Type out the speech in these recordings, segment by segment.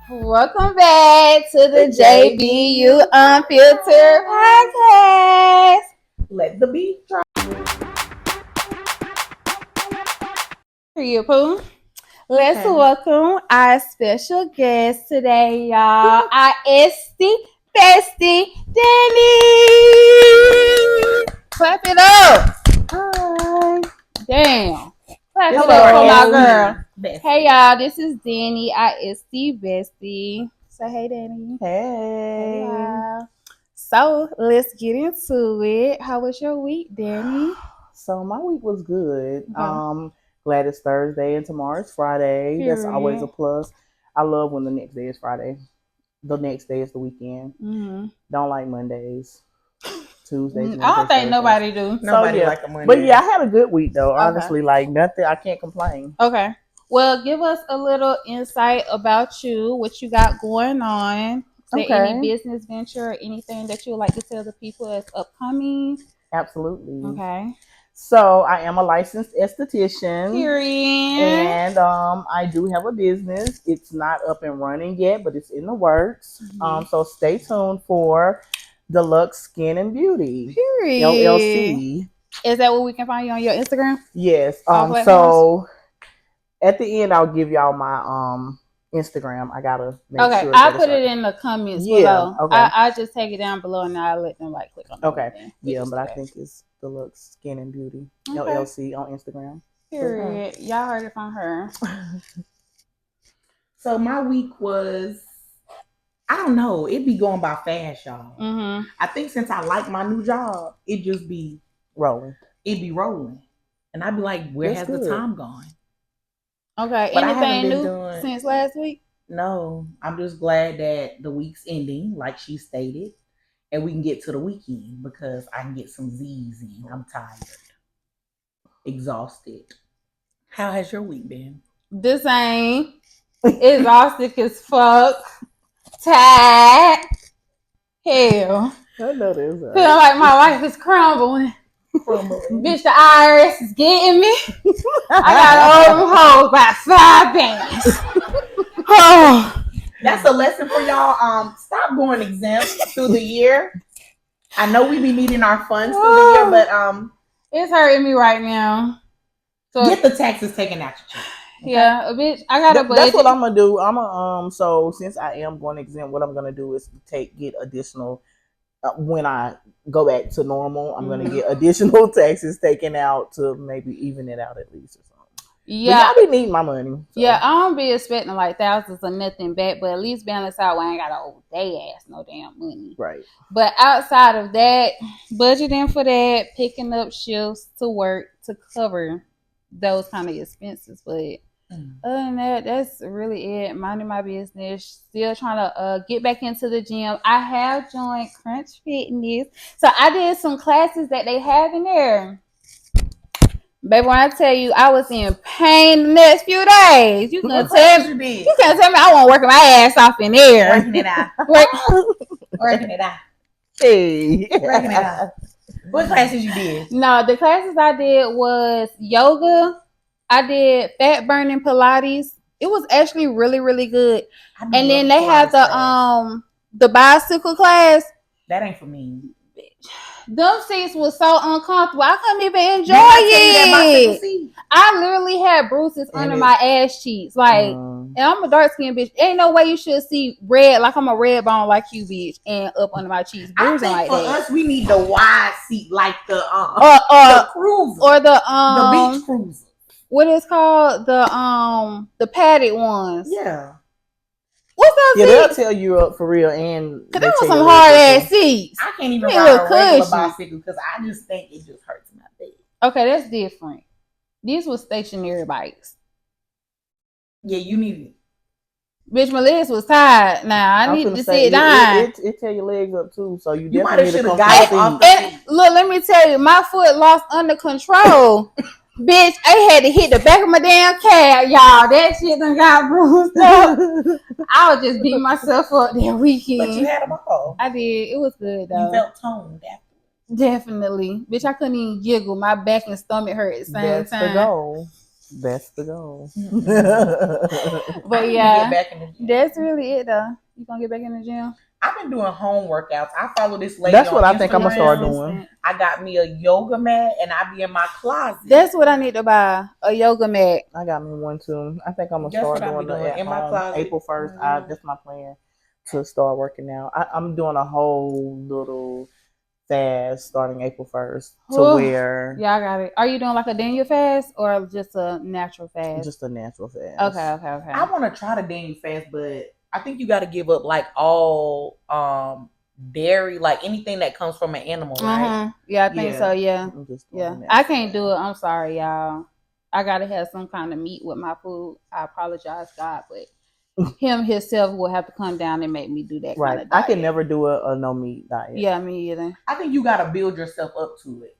Welcome back to the JBU Unfiltered Podcast. Let the beat drop. Here you, Pooh. Let's welcome our special guest today, y'all. Our ESTI Bestie, Dani. Clap it up. Hi. Damn. Clap it Hello, up for my Bestie. girl. Bestie. Hey, y'all. This is Dani, our ESTI Bestie. Say hey, Dani. Hey. Wow. So let's get into it. How was your week, Dani? So my week was good. Okay. Glad it's Thursday and tomorrow's Friday. That's always a Period. plus. I love when the next day is Friday. The next day is the weekend. Mm-hmm. Don't like Mondays, Tuesdays. I don't think nobody do. Nobody like a Monday. But yeah, I had a good week though. Okay. Honestly, like nothing. I can't complain. Okay. Well, give us a little insight about you, what you got going on. Is there any business venture or anything that you would like to tell the people that's upcoming? Absolutely. Okay. So I am a licensed esthetician. Period. And I do have a business. It's not up and running yet, but it's in the works. Mhm. So stay tuned for Deluxe Skin and Beauty Period. LLC. Is that what we can find you on your Instagram? Yes. All So at the end, I'll give y'all my Instagram. I gotta make sure. I'll put it in the comments below. Okay. I just take it down below and I'll let them click on it. Okay. Yeah, but I think it's Deluxe Skin and Beauty LLC on Instagram. Period. Y'all heard it from her. So my week was, I don't know, it be going by fast, y'all. Mm-hmm. I think since I like my new job, it just be rolling. It be rolling. And I'd be like, where has the time gone? Okay. But anything new since last week? No. I'm just glad that the week's ending, like she stated, and we can get to the weekend because I can get some Z's in. I'm tired. Exhausted. How has your week been? The same. Exhausted as fuck. Tired. Hell. I know this. Feeling like my life is crumbling. Bitch, the IRS is getting me. I got all them hoes by 5 bands. Oh. That's a lesson for y'all. Stop going exempt through the year. I know we be needing our funds through the year, but it's hurting me right now. So get the taxes taken out your check. Okay? Yeah, a bitch. I got a budget. That's what I'm gonna do. So since I am going exempt, what I'm gonna do is get additional. When I go back to normal, I'm gonna get additional taxes taken out to maybe even it out at least or something. Yeah, I be needing my money. So. Yeah, I don't be expecting like thousands or nothing back, but at least balance out when I ain't got to owe they ass no damn money. Right. But outside of that, budgeting for that, picking up shifts to work to cover those kind of expenses. But other than that, that's really it. Minding my business. Still trying to get back into the gym. I have joined Crunch Fitness, so I did some classes that they have in there. Baby, when I tell you I was in pain the next few days, you can't tell me. You can't tell me I won't work my ass off in there. Working it out. Working it out. Hey. Working it out. What classes you did? No, the classes I did was yoga. I did fat burning Pilates. It was actually really, really good. And then they had the bicycle class. That ain't for me. Them seats was so uncomfortable. I couldn't even enjoy it. I literally had bruises under my ass cheeks. Like, and I'm a dark skinned bitch. Ain't no way you should see red, like I'm a red bone like you, bitch, and up under my cheeks. Bruising like that. For us, we need the wide seat, like the cruiser. Or the beach cruiser. What is called? The padded ones. Yeah. What's that seat? They'll tell you up for real, and cause there was some hard ass seats. I can't even ride a regular bicycle because I just think it just hurts my leg. Okay, that's different. These were stationary bikes. Yeah, you need it. Bitch, my legs was tired. Now I need to sit down. It tear your legs up too, so you definitely should have got off the seat. Look, let me tell you, my foot lost under control. Bitch, I had to hit the back of my damn cab, y'all. That shit done got bruised up. I was just beating myself up that weekend. But you had a ball. I did. It was good though. You felt toned after. Definitely. Bitch, I couldn't even giggle. My back and stomach hurt at the same time. That's the goal. That's the goal. But I need to yeah, get back in the gym. that's really it though. You gonna get back in the gym? I've been doing home workouts. I follow this lady That's on what I Instagram. think I'm gonna start doing. I got me a yoga mat and I be in my closet. That's what I need to buy, a yoga mat. I got me one too. I think I'm gonna Guess start what I be doing doing? it at In my home. closet. April 1st. Mhm. That's my plan to start working out. I'm doing a whole little fast starting April 1st to Ooh. where Yeah, I got it. Are you doing like a Daniel fast or just a natural fast? just a natural fast. Okay. I want to try the Daniel fast, but I think you got to give up like all dairy, like anything that comes from an animal, right? Yeah, I think so. Yeah. I'm just doing Yeah. that. I can't do it. I'm sorry, y'all. I gotta have some kind of meat with my food. I apologize, God, but him himself will have to come down and make me do that Right. kind of diet. I can never do a no meat diet. Yeah, me either. I think you got to build yourself up to it.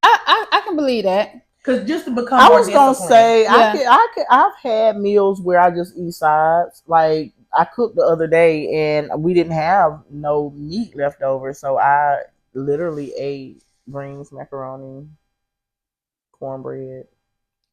I can believe that. Cause just to become I more was gonna disciplined. say Yeah. I've had meals where I just eat sides. Like I cooked the other day and we didn't have no meat left over, so I literally ate greens, macaroni, cornbread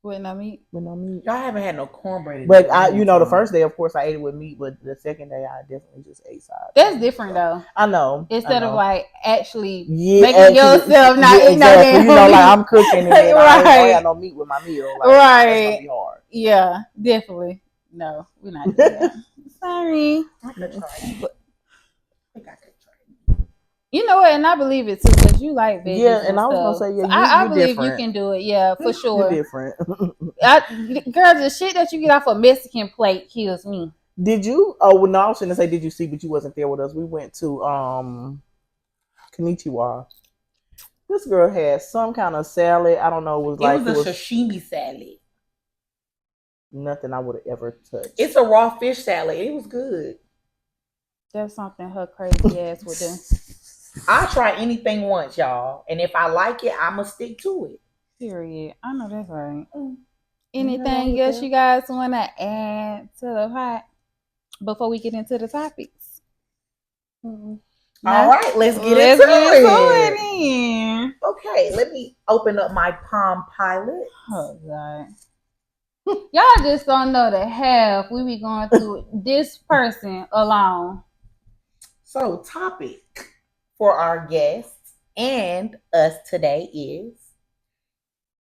With no meat. with no meat. Y'all haven't had no cornbread. But the first day, of course, I ate it with meat. But the second day, I definitely just ate sides. That's different though. I know. Instead of like actually making making yourself not eat no damn You know, meat. like I'm cooking and then I don't have no meat with my meal. Like, Right. That's gonna be hard. Yeah, definitely. No, we're not doing that. Sorry. I could try it. But- I think I could try it. You know what? And I believe it too because you like veggies. Yeah, and and I was stuff. gonna say, yeah, So I you're believe different. you can do it. Yeah, for You're sure. different. Girl, the shit that you get off a Mexican plate kills me. Did you? Oh, well, no, I was gonna say, did you see? But you wasn't there with us. We went to Konnichiwa. This girl had some kind of salad. I don't know. It was a sashimi salad. Nothing I would have ever touched. It's a raw fish salad. It was good. That's something her crazy ass would do. I'll try anything once, y'all. And if I like it, I'ma stick to it. Period. I know that's right. Mm. Anything else you guys want to add to the pot before we get into the topics? Mm-hmm. All right, let's get into it. Okay, let me open up my Palm Pilot. Oh God. Y'all just don't know the half we be going through this person alone. So, topic for our guests and us today is: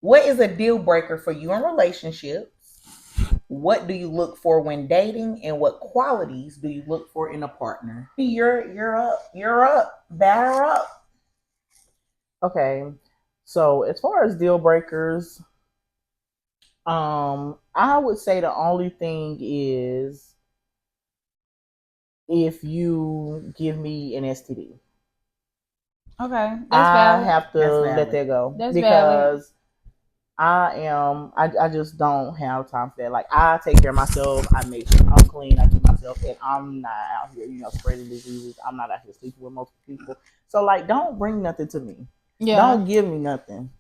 what is a deal breaker for you in relationships? What do you look for when dating, and what qualities do you look for in a partner? You're up, batter up. Okay, so as far as deal breakers, I would say the only thing is if you give me an STD. Okay, that's I valid. have to let that go because I just don't have time for that. Like I take care of myself. I make sure I'm clean. I keep myself, and I'm not out here, spreading diseases. I'm not out here sleeping with multiple people. So like, don't bring nothing to me. Yeah. Don't give me nothing.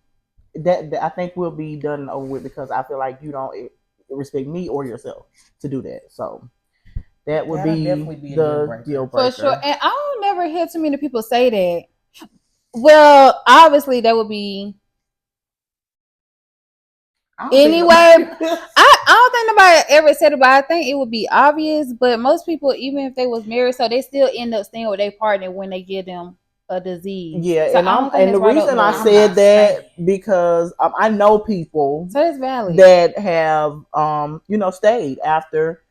That I think will be done over with because I feel like you don't respect me or yourself to do that. So that would definitely be the deal breaker. For sure. And I don't never hear too many people say that. Well, obviously that would be anyway. I don't think nobody ever said it, but I think it would be obvious. But most people, even if they was married, so they still end up staying with their partner when they give them a disease. Yeah, so and the reason I said that because I know people so it's valid that have stayed after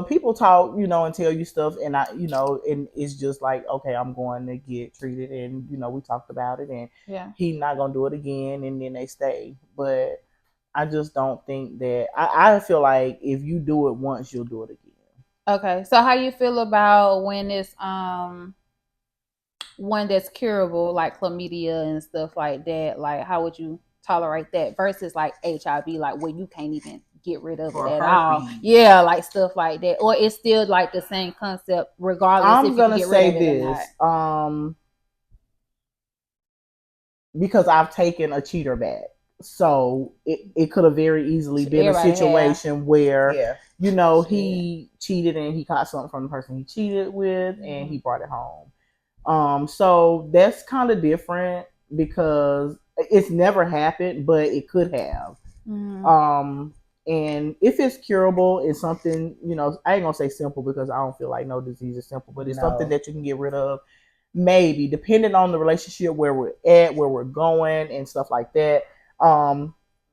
people talk and tell you stuff and and it's just like, okay, I'm going to get treated and we talked about it and he's not gonna do it again and then they stay. But I just don't think that I feel like if you do it once you'll do it again. Okay, so how you feel about when it's one that's curable, like chlamydia and stuff like that? Like, how would you tolerate that versus like HIV, like where you can't even get rid of it at all? Yeah, like stuff like that. Or it's still like the same concept regardless I'm if you gonna can get say rid of it this, or not. Because I've taken a cheater back. So it could have very easily been a situation where he cheated and he caught something from the person he cheated with and he brought it home. So that's kind of different because it's never happened, but it could have. And if it's curable, it's something, I ain't gonna say simple because I don't feel like no disease is simple, but it's something that you can get rid of. Maybe depending on the relationship, where we're at, where we're going, and stuff like that.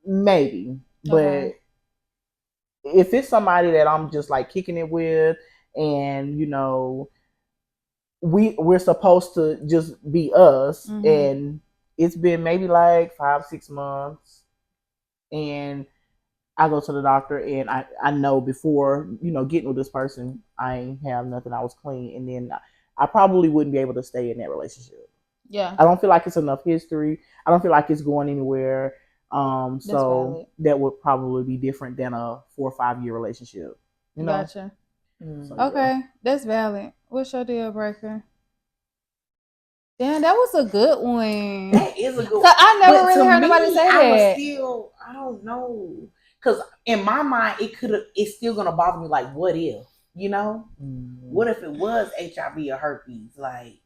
Maybe, but if it's somebody that I'm just like kicking it with, and we're supposed to just be us, and it's been maybe like 5-6 months, and I go to the doctor, and I know before getting with this person, I ain't have nothing, I was clean, and then I probably wouldn't be able to stay in that relationship. Yeah, I don't feel like it's enough history. I don't feel like it's going anywhere. So that would probably be different than a 4 or 5 year relationship. Gotcha. So, okay, that's valid. What's your deal breaker? Damn, that was a good one. That is a good one. I never really heard nobody say that. I don't know. Because in my mind, it's still going to bother me. Like, what if? What if it was HIV or herpes? Like,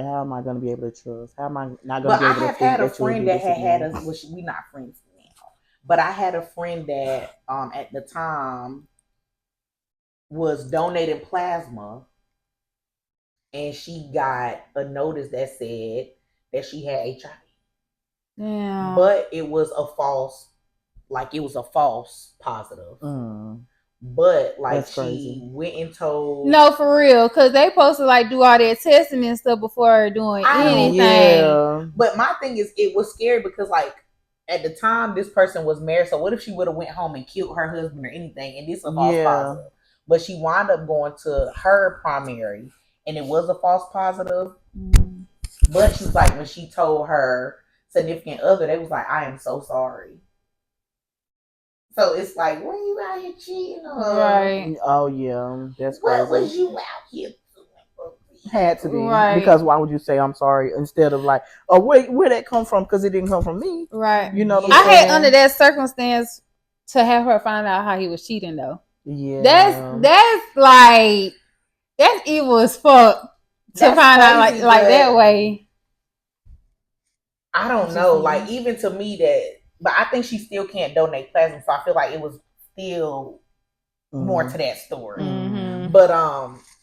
how am I going to be able to trust? How am I not going to be able to? But I have had a friend that had us. Well, we not friends now, but I had a friend that at the time was donating plasma, and she got a notice that said that she had HIV. Yeah. But it was a false positive. But like that's she went and told. No, for real, because they supposed to like do all that testing and stuff before doing anything. Yeah. But my thing is, it was scary because like at the time this person was married. So what if she would have went home and killed her husband or anything? And this is a false positive. But she wound up going to her primary, and it was a false positive. But she was like, when she told her significant other, they was like, "I am so sorry." So it's like, when you out here cheating, right? Oh yeah, that's crazy. What was you out here doing? Had to be, right? Because why would you say I'm sorry instead of like, oh where that come from? Because it didn't come from me, right? I had under that circumstance to have her find out how he was cheating though. Yeah, that's like that's evil as fuck to find out like that way. I don't know, like even to me that. But I think she still can't donate plasma, so I feel like it was still more to that story. But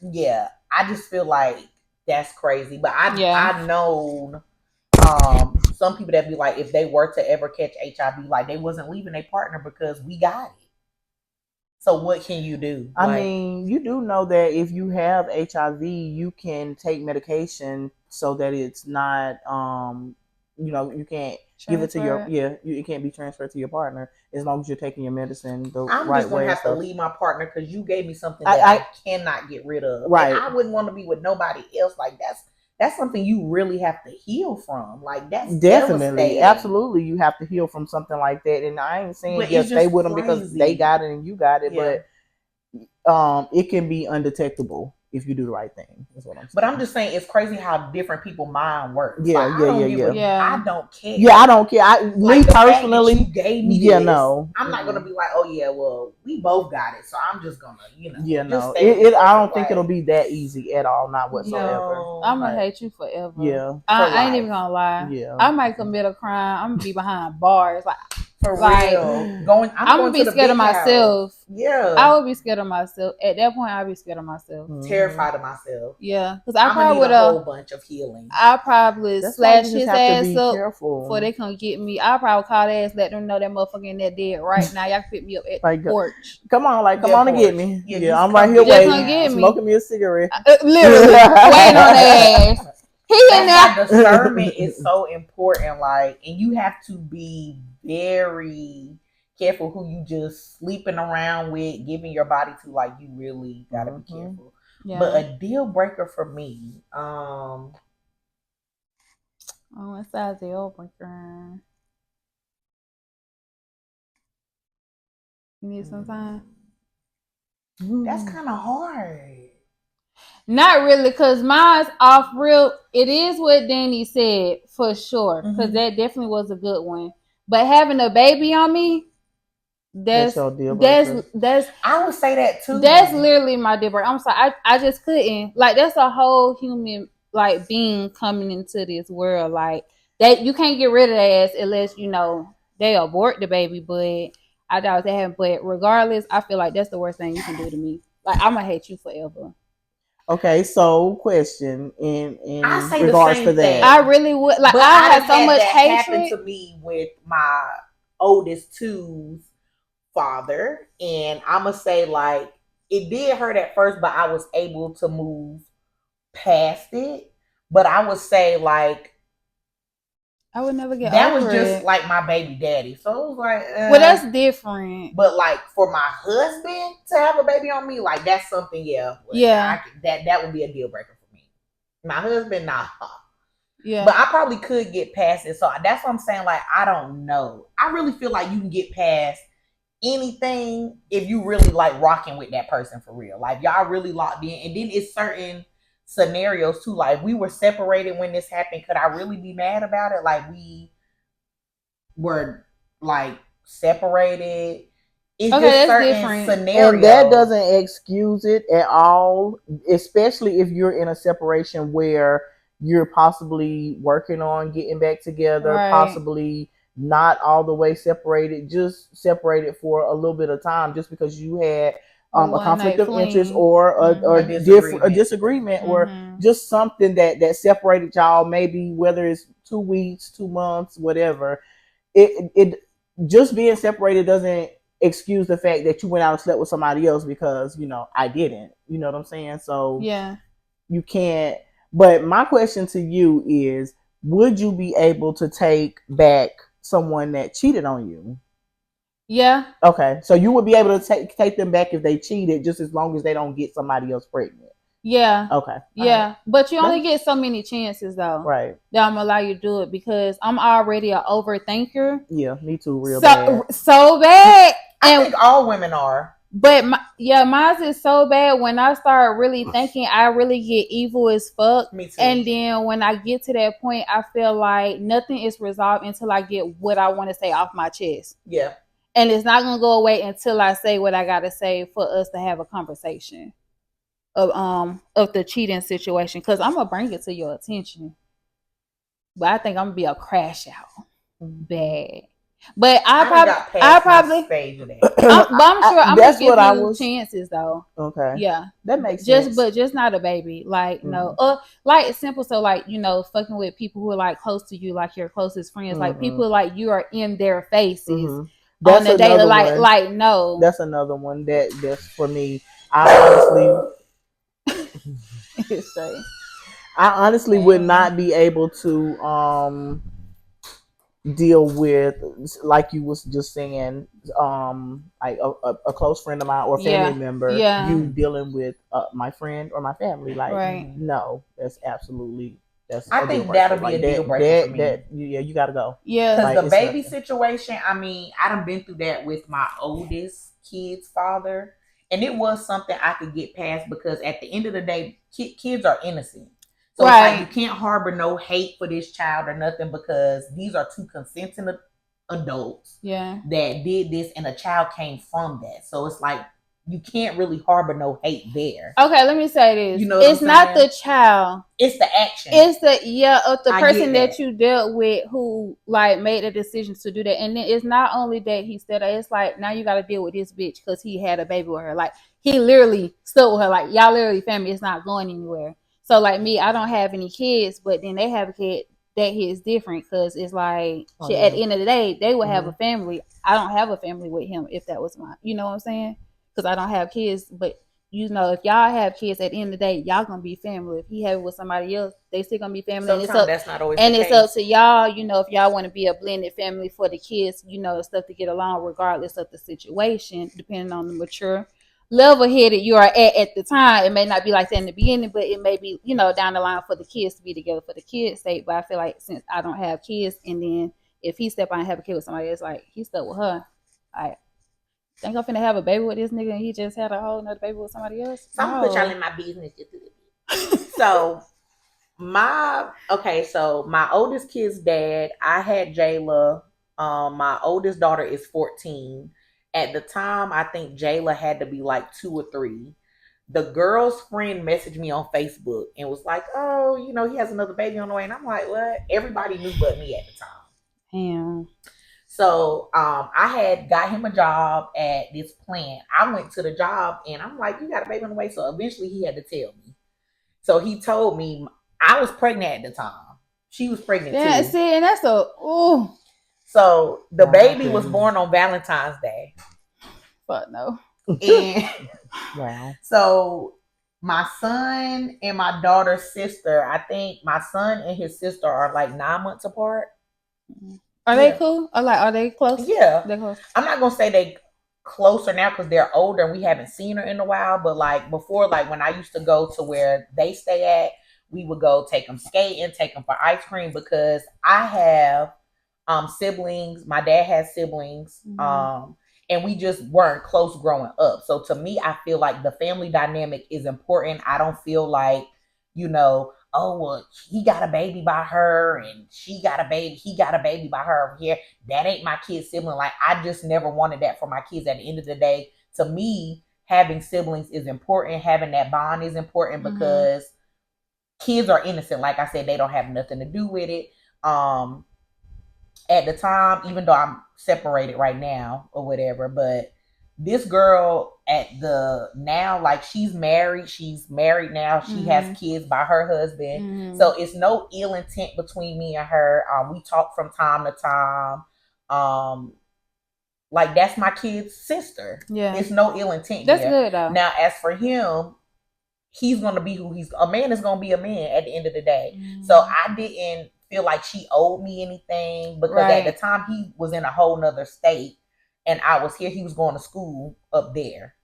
yeah, I just feel like that's crazy. But I know some people that be like, if they were to ever catch HIV, like they wasn't leaving their partner because we got it. So what can you do? I mean, you do know that if you have HIV, you can take medication so that it's not you can't give it to it can't be transferred to your partner as long as you're taking your medicine the right way. I'm just gonna have to leave my partner because you gave me something that I cannot get rid of. Right. And I wouldn't want to be with nobody else. Like that's something you really have to heal from. Like that's definitely, absolutely, you have to heal from something like that. And I ain't saying just stay with them because they got it and you got it, but it can be undetectable if you do the right thing. That's what I'm saying. But I'm just saying it's crazy how different people's mind works. Yeah, like, I don't care. Yeah, I don't care. Me personally, you gave me this, no. I'm not gonna be like, oh yeah, well, we both got it, so I'm just gonna, Yeah, no. I don't think it'll be that easy at all, not whatsoever. No, I'm gonna hate you forever. Yeah. I ain't even gonna lie. Yeah. I might commit a crime. I'm gonna be behind bars. Like for real. I'm gonna be scared of myself. Yeah. I would be scared of myself. At that point, I'd be scared of myself. Terrified of myself. Yeah. Because I probably would a whole bunch of healing. I probably slash his ass up before they come get me. I probably call their ass, let them know that motherfucker in that dead right now. Y'all can pick me up at the porch. Come on, come on and get me. Yeah, I'm right here waiting. Smoking me a cigarette. Literally. Waiting on their ass. That's why discernment is so important. Like, and you have to be very careful who you just sleeping around with, giving your body to. Like, you really gotta be careful. Yeah. But a deal breaker for me, what's that deal breaker? You need some time? That's kind of hard. Not really, because mine's off real. It is what Dani said for sure, because that definitely was a good one. But having a baby on me, that's I would say that too. That's literally my deal breaker. I'm sorry, I just couldn't. Like, that's a whole human like being coming into this world. Like that, you can't get rid of that ass unless they abort the baby, but I doubt that happen. But regardless, I feel like that's the worst thing you can do to me. Like, I'm gonna hate you forever. Okay, so question in I say the regards same to that. thing. I really would like. But I have so had much that happen hatred. to me with my oldest two's father, and I'ma say like it did hurt at first, but I was able to move past it. But I would say like I would never get that over was just it. like my baby daddy, so it was like, Well, that's different. But like for my husband to have a baby on me, like that's something, yeah, Yeah. that would be a deal breaker for me. My husband, nah. Yeah. But I probably could get past it. So that's what I'm saying. Like, I don't know. I really feel like you can get past anything if you really like rocking with that person for real. Like y'all really locked in. And then it's certain scenarios too. Like we were separated when this happened. Could I really be mad about it? Like we were like separated. It's Okay, just that's certain different. scenarios. And that doesn't excuse it at all, especially if you're in a separation where you're possibly working on getting back together, Right. possibly not all the way separated, just separated for a little bit of time, just because you had a conflict of interest or a disagreement or just something that separated y'all, maybe whether it's 2 weeks, 2 months, whatever. It just being separated doesn't excuse the fact that you went out and slept with somebody else, because I didn't. You know what I'm saying? So yeah, you can't. But my question to you is, would you be able to take back someone that cheated on you? Yeah. Okay, so you would be able to take them back if they cheated, just as long as they don't get somebody else pregnant. Yeah. Okay. Yeah. Right. But you only get so many chances though. Right. That I'm gonna allow you to do it, because I'm already an overthinker. Yeah, me too, real bad. So bad. I think all women are. But mine is so bad. When I start really thinking, I really get evil as fuck. Me too. And then when I get to that point, I feel like nothing is resolved until I get what I want to say off my chest. Yeah. And it's not gonna go away until I say what I gotta say for us to have a conversation of the cheating situation. Because I'm gonna bring it to your attention. But I think I'm gonna be a crash out. Bad. But I probably stage of that. But I'm sure I'm gonna give you chances though. Okay. Yeah. That makes sense. But just not a baby. Like no. Like it's simple. So like, fucking with people who are like close to you, like your closest friends, like people like you are in their faces on the daily. Like no. That's another one that's for me. I honestly would not be able to deal with, like you was just saying, like a close friend of mine or family member, you dealing with my friend or my family. Like no, that's absolutely I think that'll be a deal breaker for me. You gotta go. Yeah, because the baby situation, I mean, I done been through that with my oldest kid's father, and it was something I could get past, because at the end of the day, kids are innocent. So it's like you can't harbor no hate for this child or nothing, because these are two consenting adults that did this, and a child came from that. So it's like you can't really harbor no hate there. Okay, let me say this. It's not the child. It's the action. It's the person that you dealt with who like made a decision to do that. And then it's not only that he said that, it's like now you got to deal with this bitch because he had a baby with her. Like he literally stuck with her. Like y'all literally family. It's not going anywhere. So like me, I don't have any kids, but then they have a kid. That is different, because it's like at the end of the day, they would have a family. I don't have a family with him if that was my, you know what I'm saying? Because I don't have kids, but if y'all have kids, at the end of the day, y'all gonna be family. If he have it with somebody else, they still gonna be family. Sometimes that's not always and it's up to y'all, if y'all want to be a blended family for the kids, stuff to get along regardless of the situation, depending on the mature level-headed you are at the time. It may not be like that in the beginning, but it may be, down the line for the kids to be together for the kids' sake. But I feel like since I don't have kids, and then if he step out and have a kid with somebody else, like he stuck with her, I think I'm finna have a baby with this nigga and he just had a whole nother baby with somebody else. So I'm gonna put y'all in my business. So my oldest kid's dad, I had Jayla. My oldest daughter is 14. At the time, I think Jayla had to be like 2 or 3. The girl's friend messaged me on Facebook and was like, oh, he has another baby on the way. And I'm like, what? Everybody knew but me at the time. Damn. So I had got him a job at this plant. I went to the job and I'm like, you got a baby on the way. So eventually he had to tell me. So he told me I was pregnant at the time. She was pregnant Yeah, too. see, and that's ooh. So the Oh, baby okay. was born on Valentine's Day. But no. And Wow. so my son and my daughter's sister, I think my son and his sister are like 9 months apart. Are Yeah. they cool? Or like, are they close? Yeah. They're close. I'm not gonna say they closer now because they're older and we haven't seen her in a while. But like before, like when I used to go to where they stay at, we would go take them skating, take them for ice cream because I have siblings. My dad has siblings. And we just weren't close growing up. So to me, I feel like the family dynamic is important. I don't feel like, oh well, he got a baby by her and she got a baby, he got a baby by her over here. That ain't my kid's sibling. Like I just never wanted that for my kids. At the end of the day, to me, having siblings is important. Having that bond is important because kids are innocent. Like I said, they don't have nothing to do with it. At the time, even though I'm separated right now or whatever, but this girl at the now, like she's married now. She has kids by her husband. So it's no ill intent between me and her. We talk from time to time. Like that's my kid's sister. Yeah. It's no ill intent That's here. good though. Now, as for him, he's gonna be who a man is gonna be a man at the end of the day. So I didn't feel like she owed me anything because at the time he was in a whole nother state and I was here. He was going to school up there.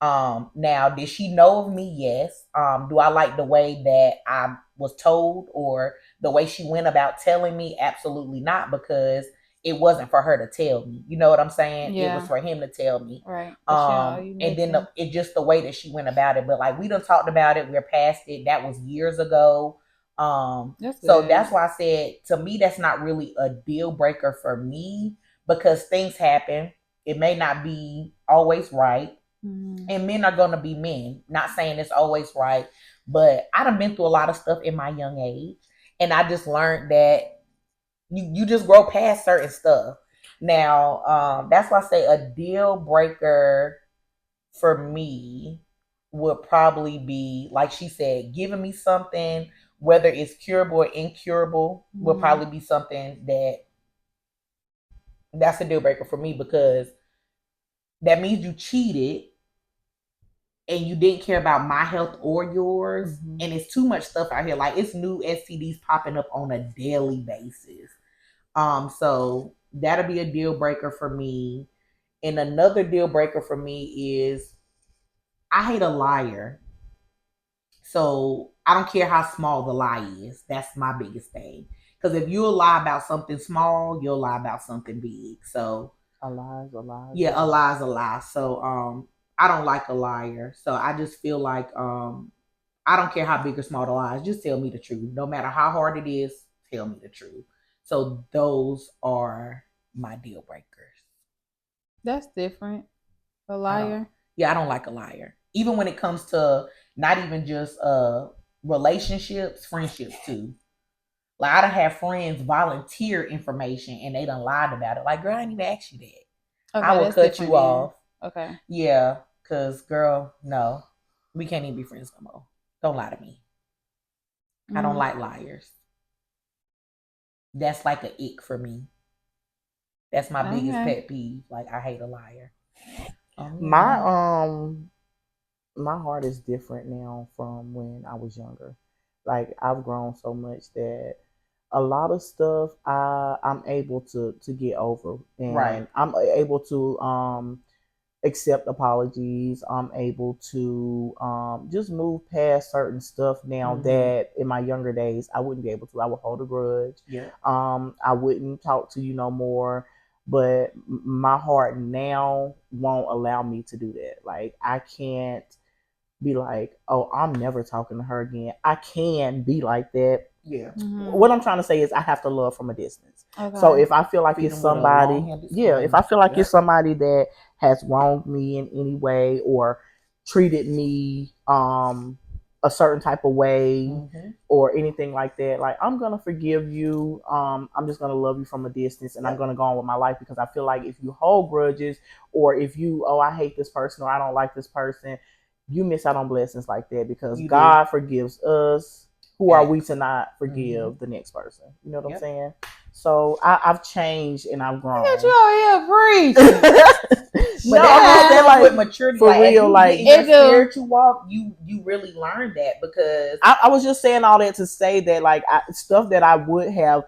Now, did she know of me? Yes. Do I like the way that I was told or the way she went about telling me? Absolutely not, because it wasn't for her to tell me. You know what I'm saying? Yeah. It was for him to tell me. Right. And then it just the way that she went about it. But like we done talked about it. We're past it. That was years ago. That's why I said to me that's not really a deal breaker for me because things happen. It may not be always right. And men are gonna be men. Not saying it's always right, but I done been through a lot of stuff in my young age, and I just learned that you just grow past certain stuff. Now, that's why I say a deal breaker for me would probably be, like she said, giving me something, whether it's curable or incurable, would probably be something that's a deal breaker for me because that means you cheated and you didn't care about my health or yours. And it's too much stuff out here. Like it's new STDs popping up on a daily basis. So that'll be a deal breaker for me. And another deal breaker for me is I hate a liar. So I don't care how small the lie is. That's my biggest thing. Because if you'll lie about something small, you'll lie about something big. So a lie is a lie. Yeah, a lie is a lie. So I don't like a liar. So I just feel like I don't care how big or small the lie is. Just tell me the truth. No matter how hard it is, tell me the truth. So those are my deal breakers. That's different. A liar. I don't like a liar. Even when it comes to not even just relationships, friendships too. Like I done have friends volunteer information and they done lied about it. Like, girl, I didn't even ask you that. Okay, I will cut you off. Okay. Yeah, because girl, no. We can't even be friends no more. Don't lie to me. I don't like liars. That's like a ick for me. That's my biggest pet peeve. Like I hate a liar. My heart is different now from when I was younger. Like I've grown so much that a lot of stuff I'm able to get over, and I'm able to accept apologies. I'm able to just move past certain stuff now that in my younger days I wouldn't be able to. I would hold a grudge. Yeah. I wouldn't talk to you no more. But my heart now won't allow me to do that. Like I can't be like, oh, I'm never talking to her again. I can be like that. Yeah. What I'm trying to say is I have to love from a distance. Okay. So if I feel like it's somebody, if I feel like it's somebody that has wronged me in any way or treated me a certain type of way Mm-hmm. or anything like that. Like, I'm gonna forgive you. I'm just gonna love you from a distance, and I'm gonna go on with my life, because I feel like if you hold grudges, or if you, oh, I hate this person, or I don't like this person, you miss out on blessings like that, because You God forgives us. Who are we to not forgive Mhm. the next person? You know what I'm Yep. saying? So I've changed and I've grown. Look at you over here preaching. No, But I'm just that saying, comes with like, maturity. for Like, as real, you like, get in your It do. spiritual walk, you really learn that, because I was just saying all that to say that, like, stuff that I would have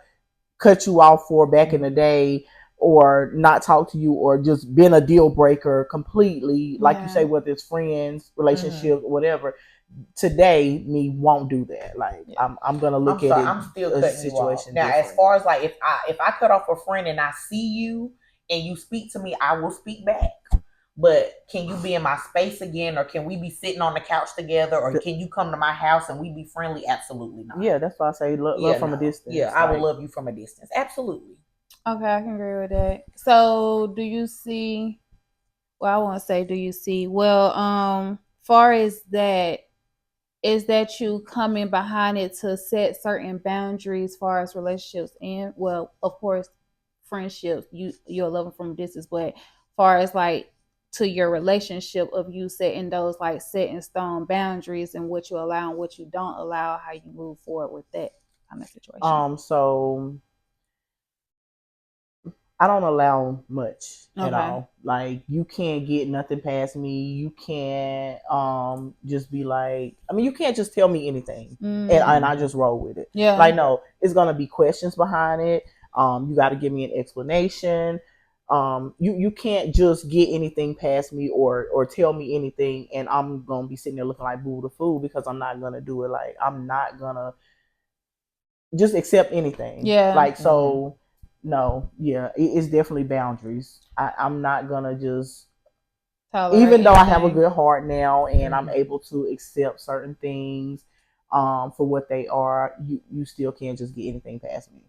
cut you off for back in the day, or not talk to you, or just been a deal breaker completely, like you say, whether it's friends, relationships, whatever. Today, me won't do that. Like, I'm gonna look I'm at sorry, it I'm still a cutting you off. situation Now, as different. far as like, if I cut off a friend and I see you and you speak to me, I will speak back. But can you be in my space again, or can we be sitting on the couch together, or can you come to my house and we be friendly? Absolutely not. Yeah, that's why I say love from a distance. Yeah, I will love you from a distance. Absolutely. Okay, I can agree with that. So, do you see? Well, I won't say do you see. Well, far as that, is that you coming behind it to set certain boundaries, far as relationships, and, well, of course, friendships. You'll love them from a distance, but far as like to your relationship, of you setting those like set in stone boundaries, and what you allow and what you don't allow, how you move forward with that kind of situation. So I don't allow much at Okay. all. Like, you can't get nothing past me. You can't just be like, I mean, you can't just tell me anything and I just roll with it. Yeah. Like, no, it's gonna be questions behind it. You got to give me an explanation. You can't just get anything past me, or tell me anything, and I'm gonna be sitting there looking like boo the fool, because I'm not gonna do it. Like, I'm not gonna just accept anything. Yeah. Like, so no, yeah, it's definitely boundaries. I'm not gonna just, Tolerate even though I have a anything. good heart now and I'm able to accept certain things for what they are, you still can't just get anything past me.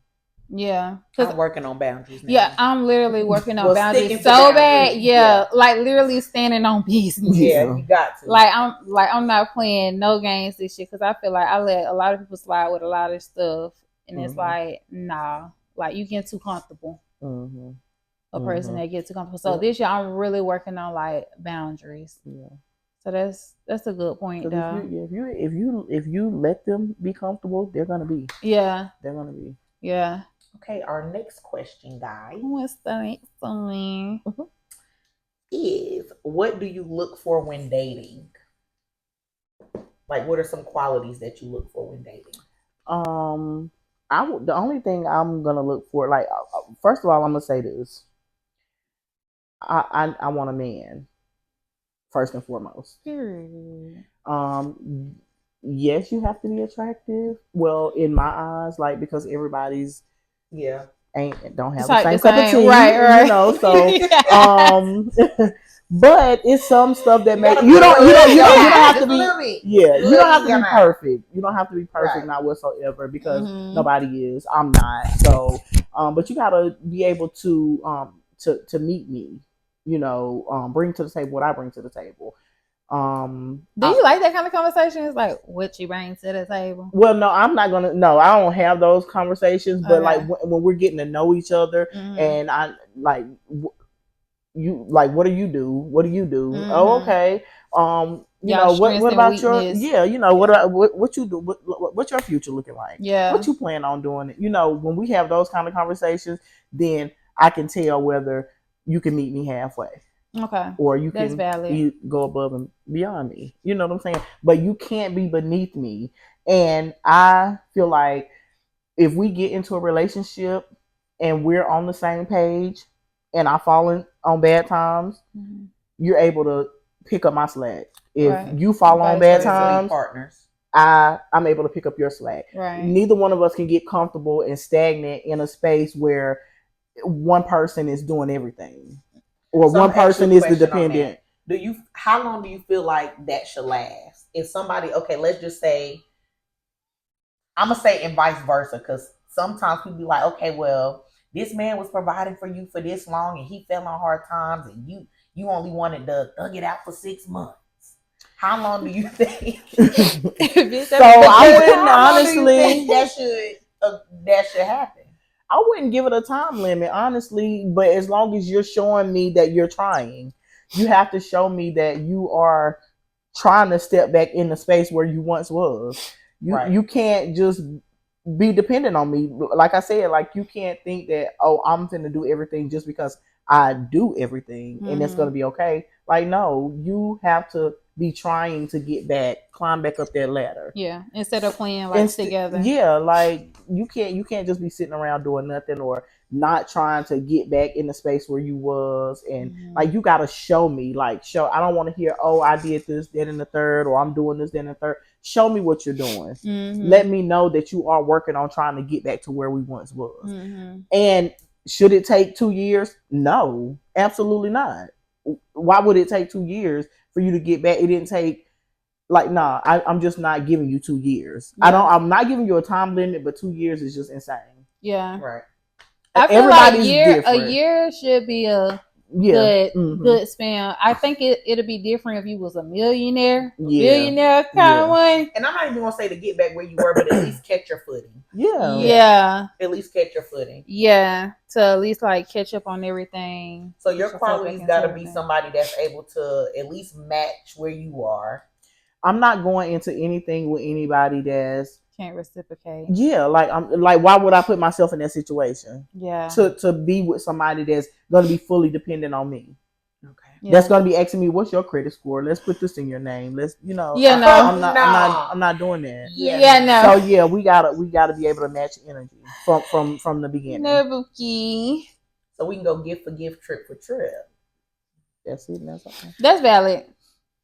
Yeah. I'm working on boundaries now. Yeah, I'm literally working on Well, boundaries sticking to so bad. boundaries, Yeah, yeah. like literally standing on business. Yeah, you got to. Like I'm not playing no games this shit, because I feel like I let a lot of people slide with a lot of stuff, and it's like, nah, like you get too comfortable. A person that gets too comfortable. So this year I'm really working on like boundaries. Yeah. So that's a good point, though. If you let them be comfortable, they're gonna be. Yeah. They're gonna be. Yeah. Okay, our next question, guys. What's the next one? Is, what do you look for when dating? Like, what are some qualities that you look for when dating? The only thing I'm gonna look for, like, first of all, I'm gonna say this. I want a man, first and foremost. Yes, you have to be attractive. Well, in my eyes, like, because everybody's don't have the same cup of tea, right. You know. So, but it's some stuff that make you don't have to be. Yeah, you don't have to be perfect. You don't have to be perfect, not whatsoever, because nobody is. I'm not. So, but you gotta be able to meet me. You know, bring to the table what I bring to the table. Do you like that kind of conversation? It's like what you bring to the table. Well, no, I'm not gonna. No, I don't have those conversations. But like when we're getting to know each other, and I like you, like, what do you do? What do you do? Oh, okay. You know, what about your? Yeah, you know, what you do? What's your future looking like? Yeah. What you plan on doing? You know, when we have those kind of conversations, then I can tell whether you can meet me halfway. Okay. Or you can go above and beyond me. You know what I'm saying? But you can't be beneath me. And I feel like if we get into a relationship and we're on the same page, and I fall on bad times, you're able to pick up my slack. If you fall on bad times, partners, I'm able to pick up your slack. Right. Neither one of us can get comfortable and stagnant in a space where one person is doing everything. Or one person is the dependent. How long do you feel like that should last? If somebody, okay, let's just say, I'm gonna say, and vice versa, because sometimes people be like, okay, well, this man was providing for you for this long, and he fell on hard times, and you only wanted to thug it out for 6 months. How long do you think? So I wouldn't How long do you think honestly. that should happen? I wouldn't give it a time limit, honestly. But as long as you're showing me that you're trying, you have to show me that you are trying to step back in the space where you once was. Right. You can't just be dependent on me. Like I said, like you can't think that, oh, I'm finna do everything just because I do everything and it's gonna be okay. Like, no, you have to be trying to get back, climb back up that ladder. Yeah, instead of playing like together. Yeah, like you can't just be sitting around doing nothing or not trying to get back in the space where you was, and like you gotta show me, like show. I don't want to hear, oh, I did this, then in the third, or I'm doing this, then in the third. Show me what you're doing. Let me know that you are working on trying to get back to where we once was. And should it take 2 years? No, absolutely not. Why would it take 2 years for you to get back? It didn't take. Like, nah, I'm just not giving you 2 years. Yeah. I'm not giving you a time limit, but 2 years is just insane. Yeah. Right. I feel like a year should be a good span. I think it'll be different if you was a billionaire kind of one. And I'm not even gonna say to get back where you were, but at least catch your footing. Yeah. At least catch your footing. Yeah. To at least like catch up on everything. So your qualities gotta be somebody that's able to at least match where you are. I'm not going into anything with anybody that's can't reciprocate. Yeah, like I'm like, why would I put myself in that situation? Yeah. To be with somebody that's gonna be fully dependent on me. Okay. Yeah. That's gonna be asking me, what's your credit score? Let's put this in your name. Let's Yeah, no. I'm not doing that. Yeah, no. So yeah, we gotta be able to match energy from the beginning. Nebuki. So we can go gift for gift, trip for trip. That's it. That's okay. That's valid.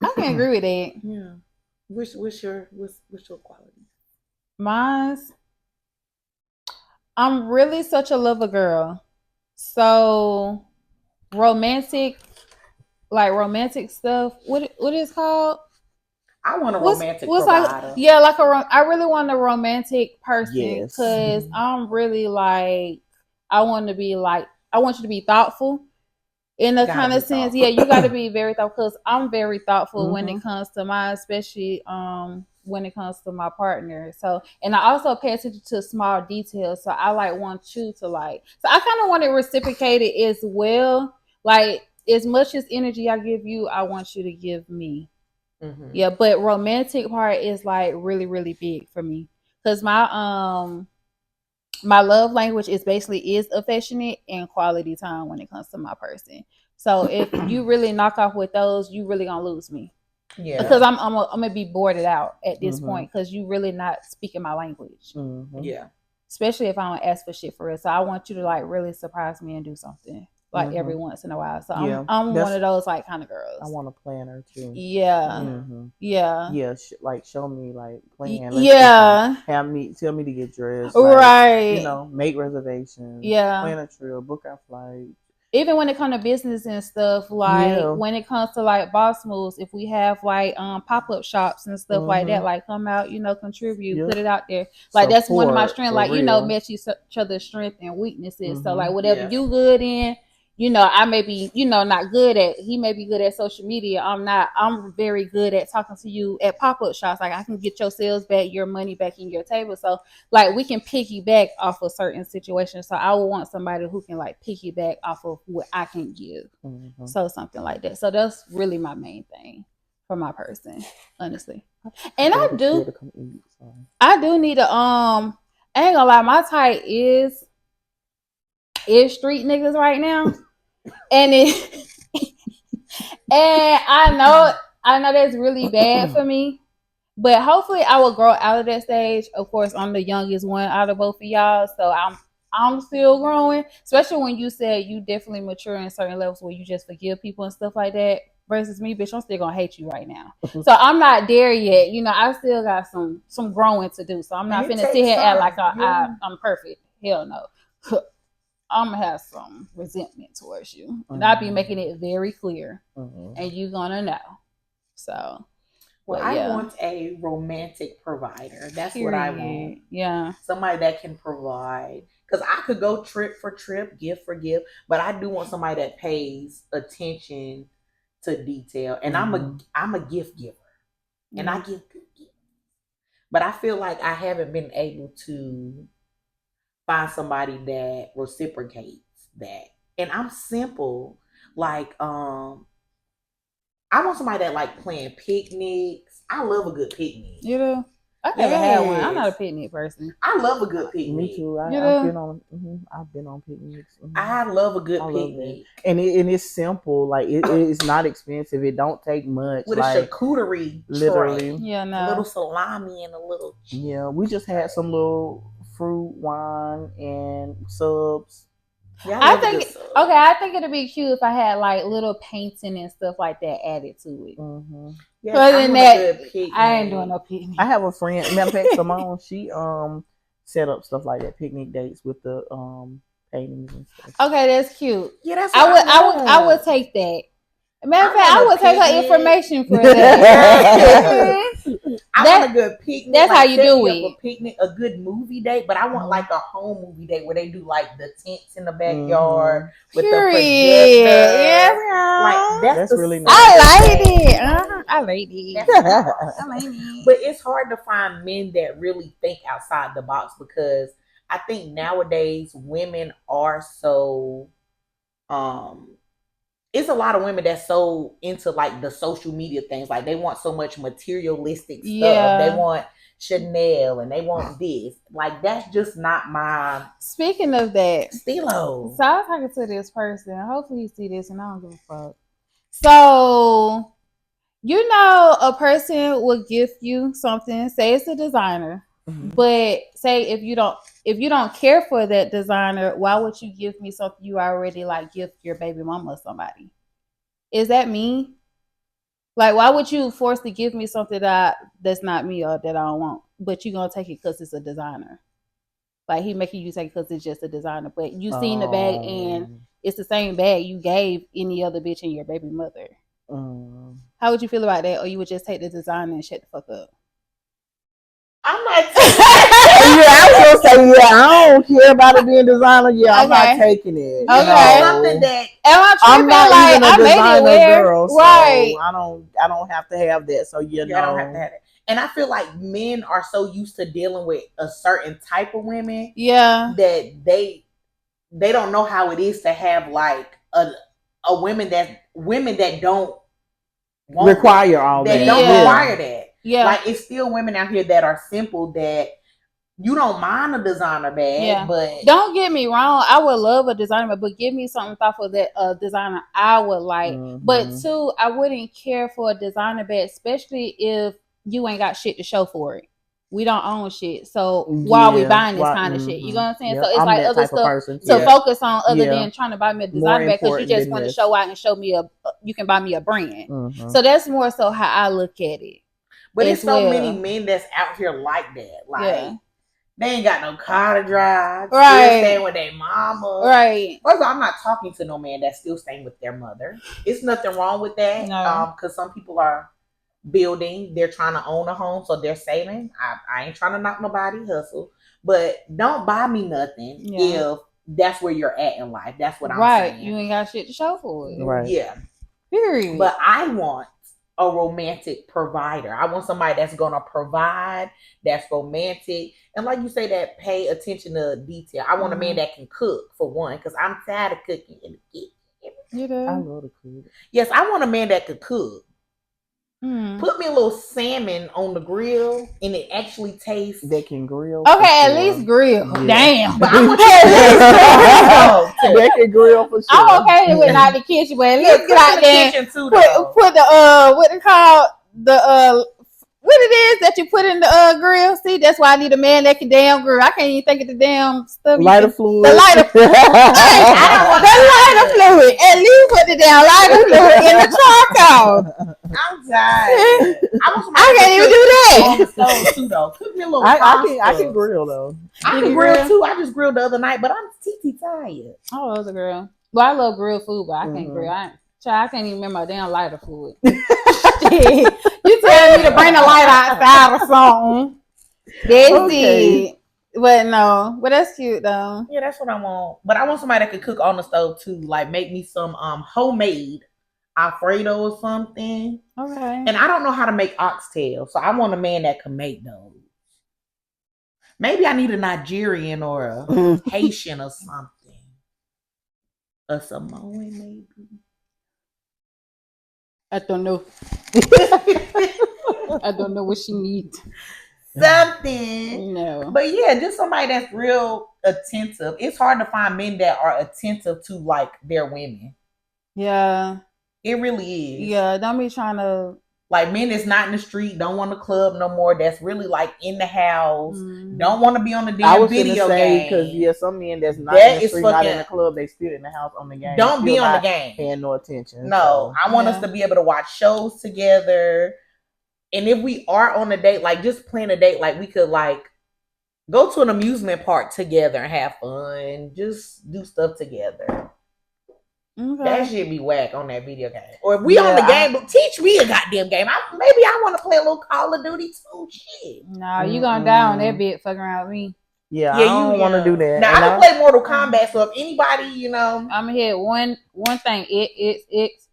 I can agree with that. Yeah. What's your quality? Mine's, I'm really such a lover girl. So romantic stuff. What is called? I want a romantic provider. Like, yeah, like I really want a romantic person because I'm really like I want you to be thoughtful. In a kind of sense, yeah, you got to be very thoughtful because I'm very thoughtful when it comes to mine, especially when it comes to my partner. So, and I also pay attention to small details. So I want you to so I kind of want it reciprocated as well. Like as much as energy I give you, I want you to give me. Yeah, but romantic part is like really, really big for me because my love language is affectionate and quality time when it comes to my person. So if you really knock off with those, you really gonna lose me. Yeah, because I'm gonna be boarded out at this point because you really not speaking my language. Yeah, especially if I don't ask for shit for it. So I want you to like really surprise me and do something like every once in a while. So I'm one of those like kind of girls. I want a planner too. Yeah, yeah. Like show me like plan. Tell me to get dressed. Right. Like, make reservations. Yeah. Plan a trip. Book our flight. Even when it comes to business and stuff, like when it comes to like boss moves, if we have like pop-up shops and stuff like that, like come out, contribute, put it out there. Like that's one of my strengths. Like, match each other's strengths and weaknesses. So like whatever you good in, I may be, not good at, he may be good at social media. I'm very good at talking to you at pop-up shops. Like I can get your sales back, your money back in your table. So like we can piggyback off of certain situations. So I would want somebody who can like piggyback off of what I can give. So something like that. So that's really my main thing for my person, honestly. And I do need a, I ain't gonna lie, my type is street niggas right now. And I know that's really bad for me, but hopefully I will grow out of that stage. Of course, I'm the youngest one out of both of y'all, so I'm still growing. Especially when you said you definitely mature in certain levels where you just forgive people and stuff like that. Versus me, bitch, I'm still gonna hate you right now. So I'm not there yet. I still got some growing to do. So I'm not finna sit here and act like I'm perfect. Hell no. I'm gonna have some resentment towards you, and I'll be making it very clear, and you're gonna know. So, I want a romantic provider. That's what I want. Yeah, somebody that can provide. Because I could go trip for trip, gift for gift, but I do want somebody that pays attention to detail, and I'm a gift giver. and I give good gifts. But I feel like I haven't been able to find somebody that reciprocates that. And I'm simple. Like, I want somebody that like playing picnics. I love a good picnic. You know, I never had one. I'm not a Yes. picnic person. I love a good picnic. Me too. You I've know? been on picnics. I love a good I love that. picnic. And it's simple. Like it's not expensive. It don't take much. With like a charcuterie literally. tray. Yeah, A no. little salami and a little cheese. Yeah, we just had some little fruit, wine, and subs. Yeah, I love a think good sub. okay. I think it'd be cute if I had like little painting and stuff like that added to it. Yes, Other I than want that, a good picnic. I ain't doing no picnic. I have a friend, matter of fact, Simone. She set up stuff like that, picnic dates with the paintings and stuff. Okay, that's cute. Yeah, that's I what I would want. take that. Matter of I fact, I want a would take her picnic. information for that. I That- want a good picnic. that's like, how you set do me up it. A picnic, a good movie date, but I want like a home movie date where they do like the tents in the backyard with the projector. Yes, girl. Like that's really the nice. I second like thing. it. I like it. That's nice. I like it. But it's hard to find men that really think outside the box because I think nowadays women are so it's a lot of women that's so into like the social media things. Like they want so much materialistic stuff. Yeah. They want Chanel and they want this. Like that's just not my Speaking of that, stilo. so I was talking to this person. Hopefully you see this and I don't give a fuck. So, you know, a person will gift you something, say it's a designer, but say if you don't care for that designer, why would you give me something you already like gift your baby mama or somebody? Is that me? Like, why would you force to give me something that's not me or that I don't want, but you gonna take it because it's a designer? Like he making you take it because it's just a designer, but you seen the bag and it's the same bag you gave any other bitch and your baby mother. How would you feel about that? Or you would just take the designer and shut the fuck up? I'm not I was gonna say, I don't care about it being designer. I'm not taking it. Okay. Something that I'm not even a designer wear. girl, so right. I don't have to have that. So I don't have to have it. And I feel like men are so used to dealing with a certain type of women, that they don't know how it is to have like a women that don't require all that. That don't require that. Yeah. Like it's still women out here that are simple that you don't mind a designer bag, but don't get me wrong, I would love a designer, but give me something thoughtful that a designer I would like. But two, I wouldn't care for a designer bag, especially if you ain't got shit to show for it. We don't own shit, so why are we buying this kind of shit? You know what I'm saying? So it's I'm like other stuff to focus on other than trying to buy me a designer bag because you just want to show out and show me you can buy me a brand. So that's more so how I look at it. But it's so many men that's out here like that. Like they ain't got no car to drive. Right. Still staying with their mama. Right. First of all, I'm not talking to no man that's still staying with their mother. It's nothing wrong with that. No. Because some people are building. They're trying to own a home, so they're saving. I ain't trying to knock nobody hustle. But don't buy me nothing if that's where you're at in life. That's what I'm saying. Right. You ain't got shit to show for it. Right. Yeah. Period. But I want a romantic provider. I want somebody that's gonna provide, that's romantic, and like you say, that pay attention to detail. I want a man that can cook for one, because I'm tired of cooking in the kitchen. You do? I love to cook. Yes, I want a man that could cook. Put me a little salmon on the grill, and it actually tastes. That can grill. Okay, at least grill. Yeah. Damn. But I want you that can grill for sure. I'm okay with not the kitchen, but at least get out there. Too, put the what it called what it is that you put in the grill. See, that's why I need a man that can damn grill. I can't even think of the damn stuff. Lighter fluid. The lighter fluid. I don't want the lighter fluid. At least put the damn lighter fluid in the charcoal. I'm tired. I can't even do that. On the stove too, though. Cook me a little. I can grill though. I can grill too. I just grilled the other night, but I'm TT tired. I love the grill. Well, I love grilled food, but I can't grill. I can't even remember my damn lighter fluid. You telling me to bring the light outside or something? That's it. But no, but that's cute though. Yeah, that's what I want. But I want somebody that could cook on the stove too. Like make me some homemade Alfredo or something. Okay. And I don't know how to make oxtail, so I want a man that can make those. Maybe I need a Nigerian or a Haitian or something. A Samoan, maybe. I don't know. I don't know what she needs. Something. No. But yeah, just somebody that's real attentive. It's hard to find men that are attentive to like their women. Yeah. It really is. Yeah. Don't be trying to. Like men that's not in the street, don't want to club no more. That's really like in the house, don't want to be on the damn video game. Because some men that's not That in the is street, not in fucking- the club, they still in the house on the game. Don't still be on the not game. paying no attention. No, I want us to be able to watch shows together. And if we are on a date, like just plan a date, like we could like go to an amusement park together and have fun. Just do stuff together. Okay. That shit be whack on that video game. Or if we on the game, teach me a goddamn game. Maybe I want to play a little Call of Duty too. Shit. Nah, you gonna die on that bit fucking around with me. Yeah, I don't want to do that. Now I can play Mortal Kombat, so if anybody, I'm gonna hit one thing.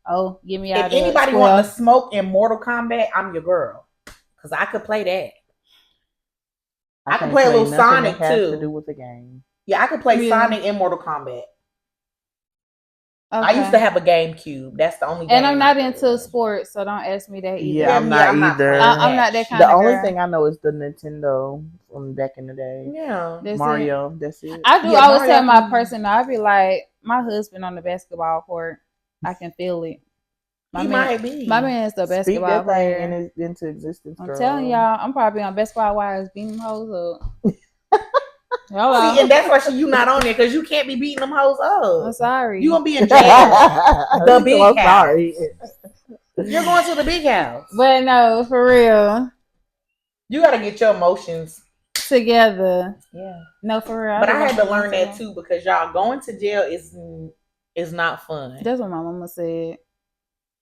Oh, get me out of if anybody want to smoke in Mortal Kombat, I'm your girl. Cause I could play that. I can play a little Sonic that has too. To do with the game. Yeah, I could play Sonic in Mortal Kombat. Okay. I used to have a GameCube. That's the only game. And I'm not into sports, so don't ask me that either. Yeah, I'm not either. I'm not that kind of girl. The only thing I know is the Nintendo from back in the day. Yeah. Mario. That's it. I do always tell my person, I be like, my husband on the basketball court, I can feel it. My man is the basketball player. And into existence. I'm telling y'all, I'm probably on Basketball Wives beating them hoes up. Hello. See, and that's why you not on there because you can't be beating them hoes up. I'm sorry. You gonna be in jail. The big house. Sorry. You're going to the big house. But no, for real. You gotta get your emotions together. Yeah. No, for real. But I had to learn that too because y'all going to jail is not fun. That's what my mama said.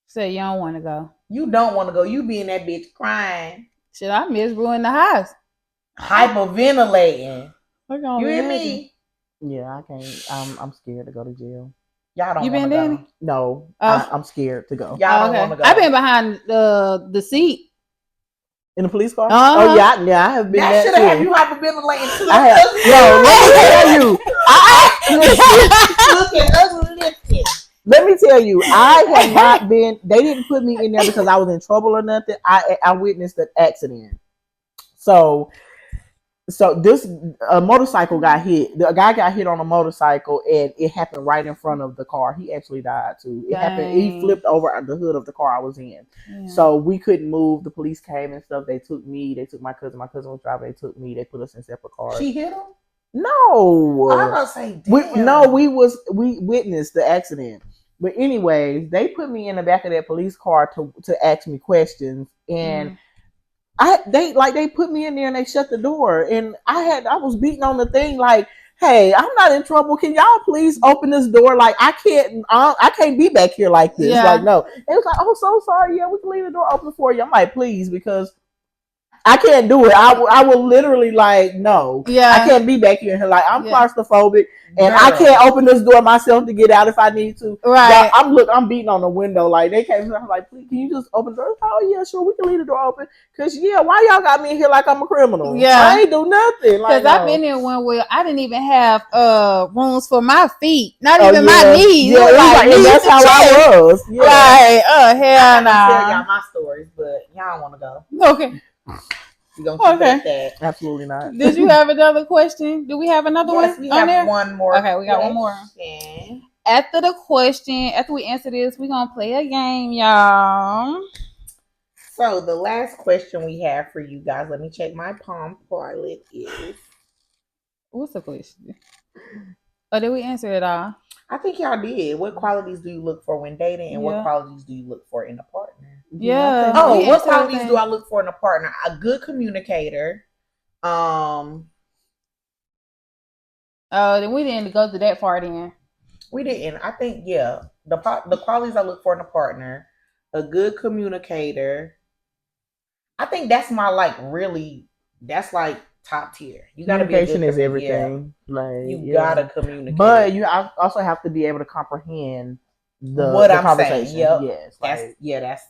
She said you don't want to go. You don't want to go. You be in that bitch crying. Shit, I miserable in the house. Hyperventilating. You hear me? Yeah, I can't. I'm scared to go to jail. Y'all don't. You been Dani? Go. No, I'm scared to go. Y'all don't want to go. I've been behind the seat in the police car. Uh-huh. Oh yeah, I have been. That should have you hyperventilating too. Let me tell you, I have not been. They didn't put me in there because I was in trouble or nothing. I witnessed an accident. So this motorcycle got hit. A guy got hit on a motorcycle, and it happened right in front of the car. He actually died too. It happened. He flipped over the hood of the car I was in. Yeah. So we couldn't move. The police came and stuff. They took me. They took my cousin. My cousin was driving. They took me. They put us in separate cars. She hit him? No. I was gonna say, we witnessed the accident. But anyways, they put me in the back of that police car to ask me questions, and they put me in there and they shut the door, and I was beating on the thing like, hey, I'm not in trouble. Can y'all please open this door? Like I can't be back here like this. Yeah. Like no. It was like, oh, so sorry. Yeah, we can leave the door open for you. I'm like, please, because I can't do it. I will literally like no. Yeah, I can't be back here. Like I'm claustrophobic, and I can't open this door myself to get out if I need to. Right. I'm beating on the window. Like they came. I'm like, please, can you just open the door? Oh yeah, sure. We can leave the door open. Cause why y'all got me in here like I'm a criminal? Yeah, I ain't do nothing. Like, I've been in one where I didn't even have rooms for my feet, not even my knees. Yeah, and that's how I was. Yeah. Right. Oh hell no. I tell y'all my stories, but y'all don't want to go. Okay. You gonna keep it at that? Absolutely not. Did you have another question? Do we have another one? We have there? One more. Okay, we got one more. After we answer this, we're gonna play a game, y'all. So the last question we have for you guys, let me check my Palm Pilot is. What's the question? Or did we answer it all? I think y'all did. What qualities do you look for when dating, and what qualities do you look for in a partner? Yeah. What qualities do I look for in a partner? A good communicator. Oh, then we didn't go to that part then. We didn't. I think the qualities I look for in a partner: a good communicator. I think that's that's like top tier. You gotta communication is everything. Yeah. Like you gotta communicate, but you also have to be able to comprehend what the I'm conversation. saying. Yep. Yes, That's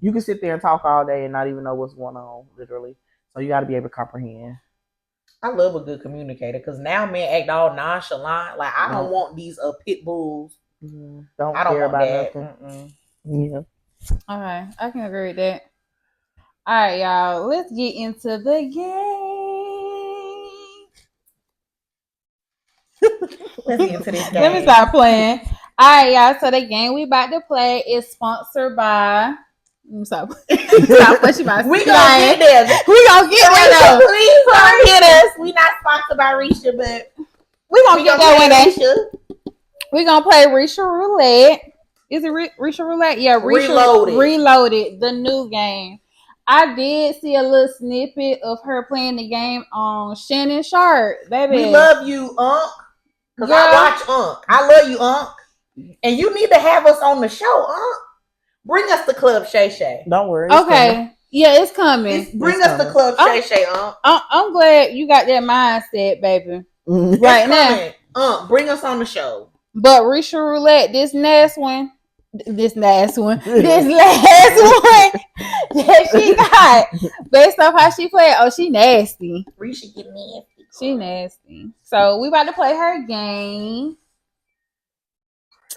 you can sit there and talk all day and not even know what's going on, literally. So you got to be able to comprehend. I love a good communicator because now men act all nonchalant. Like I don't want these pit bulls. Don't I don't care want about that. nothing. Yeah. Okay, I can agree with that. All right, y'all. Let's get into the game. Let's get into this game. Let me start playing. All right, y'all. So the game we about to play is sponsored by. Stop pushing my. We gonna get there. We gonna get there though. Please don't hit us. We not sponsored by Risha, but We gonna get there one day. Risha. We gonna play Risha Roulette. Is it Risha Roulette? Yeah, Risha Reloaded, the new game. I did see a little snippet of her playing the game on Shannon Sharp, baby. We love you, Unc. Because I watch Unc. I love you, Unc. And you need to have us on the show, Unc. Bring us the Club Shay Shay. Don't worry. Okay. Coming. Yeah, it's coming. Bring us the Club Shay Shay, Unc. I'm glad you got that mindset, baby. Right now. Bring us on the show. But Risha Roulette, this last one that she got, based off how she played, she nasty. Risha get nasty. She nasty. So we about to play her game.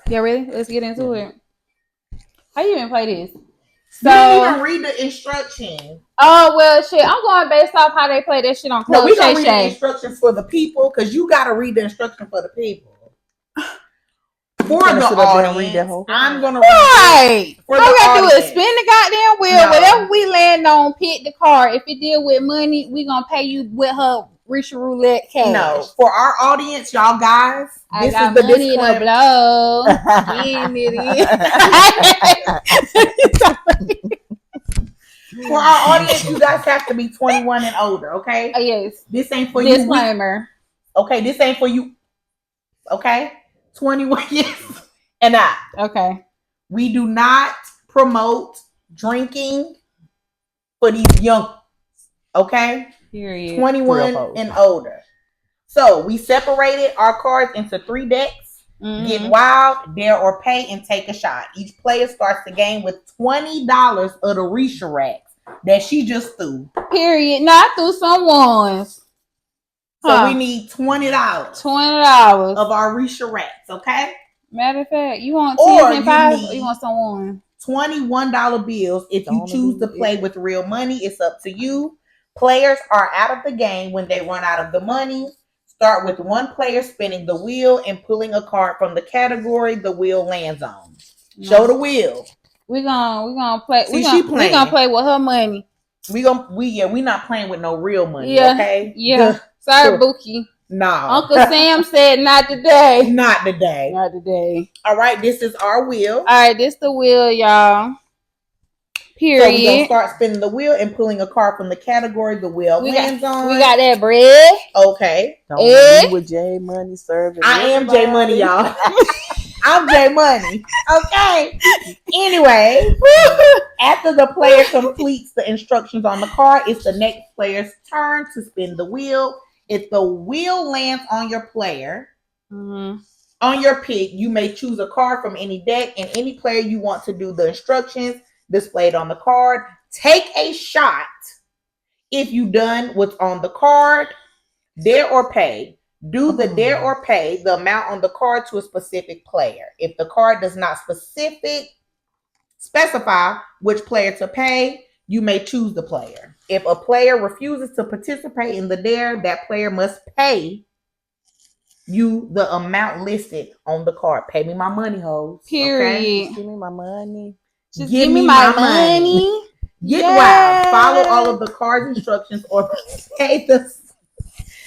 Yeah, really? Let's get into it. How you even play this? So, you didn't even read the instructions. Oh, well, shit. I'm going based off how they play that shit on Club No, we gonna read the instructions for the people because you got to read the instructions for the people. For the audience, I'm gonna right. All we gotta do is spin the goddamn wheel. No. Whatever we land on, pick the card. If it deal with money, we gonna pay you with her Risha Roulette cash. No, for our audience, y'all guys, this is the disclaimer. Blow. For our audience, you guys have to be 21 and older. Okay. Yes. This ain't for disclaimer. You. Okay, this ain't for you. Okay. 21 years and up. Okay. We do not promote drinking for these young. Okay. Period. 21 and older. So we separated our cards into 3 decks. Mm-hmm. Get wild, dare or pay, and take a shot. Each player starts the game with $20 of the Risha racks that she just threw. Period. Not through some ones. So we need $20. $20 of our Risha racks, okay? Matter of fact, you want 10 and 5 or you want someone? $21 bills. If you choose to play with real money, it's up to you. Players are out of the game when they run out of the money. Start with one player spinning the wheel and pulling a card from the category the wheel lands on. No. Show the wheel. We're gonna play. We're gonna play with her money. We not playing with no real money. Yeah, okay. Yeah. Sorry, Bookie. No. Uncle Sam said not today. Not today. Not today. All right, this is our wheel. All right, this the wheel, y'all. Period. So we're going to start spinning the wheel and pulling a card from the category the wheel lands on. We got that bread. Okay. Don't with J Money serving. I am J Money, y'all. I'm J Money. Okay. Anyway, after the player completes the instructions on the card, it's the next player's turn to spin the wheel. If the wheel lands on your player, on your pick, you may choose a card from any deck, and any player you want to do the instructions displayed on the card. Take a shot if you done what's on the card. Dare or pay. Do the dare or pay the amount on the card to a specific player. If the card does not specify which player to pay, you may choose the player. If a player refuses to participate in the dare, that player must pay you the amount listed on the card. Pay me my money, hoes. Period. Okay? Just give me my money. Just give me my money. Get wild. Follow all of the card's instructions or pay the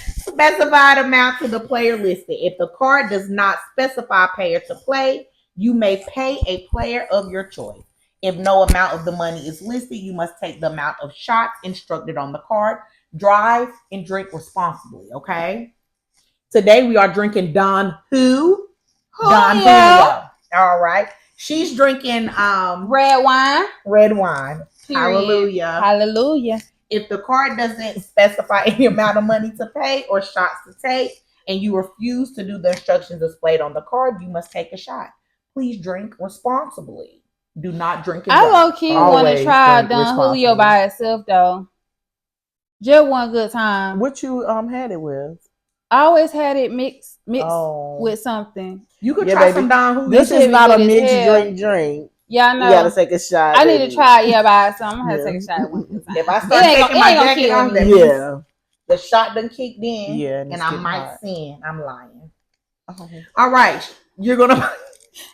specified amount to the player listed. If the card does not specify player to play, you may pay a player of your choice. If no amount of the money is listed, you must take the amount of shots instructed on the card. Drive and drink responsibly, okay? Today we are drinking Don Who? Don Julio. All right. She's drinking red wine. Red wine. Period. Hallelujah. Hallelujah. If the card doesn't specify any amount of money to pay or shots to take, and you refuse to do the instructions displayed on the card, you must take a shot. please drink responsibly. Do not drink and I drive. low key want to Always try drink Don Julio responsibly. by itself though. Just one good time. What you had it with? I always had it mixed Oh. with something. You could Yeah, try baby. some Don Julio. This shit is be not a good as mixed hell. drink. Yeah, I You know. gotta take a shot. I need to baby. try it by itself. I'm gonna have to Yeah. take a shot one good time. If I start It ain't taking gonna- my it ain't gonna jacket kill off, me. that means Yeah. the shot done kicked in. Yeah, and it's I getting might hot. sin. I'm lying. Oh. All right. You're gonna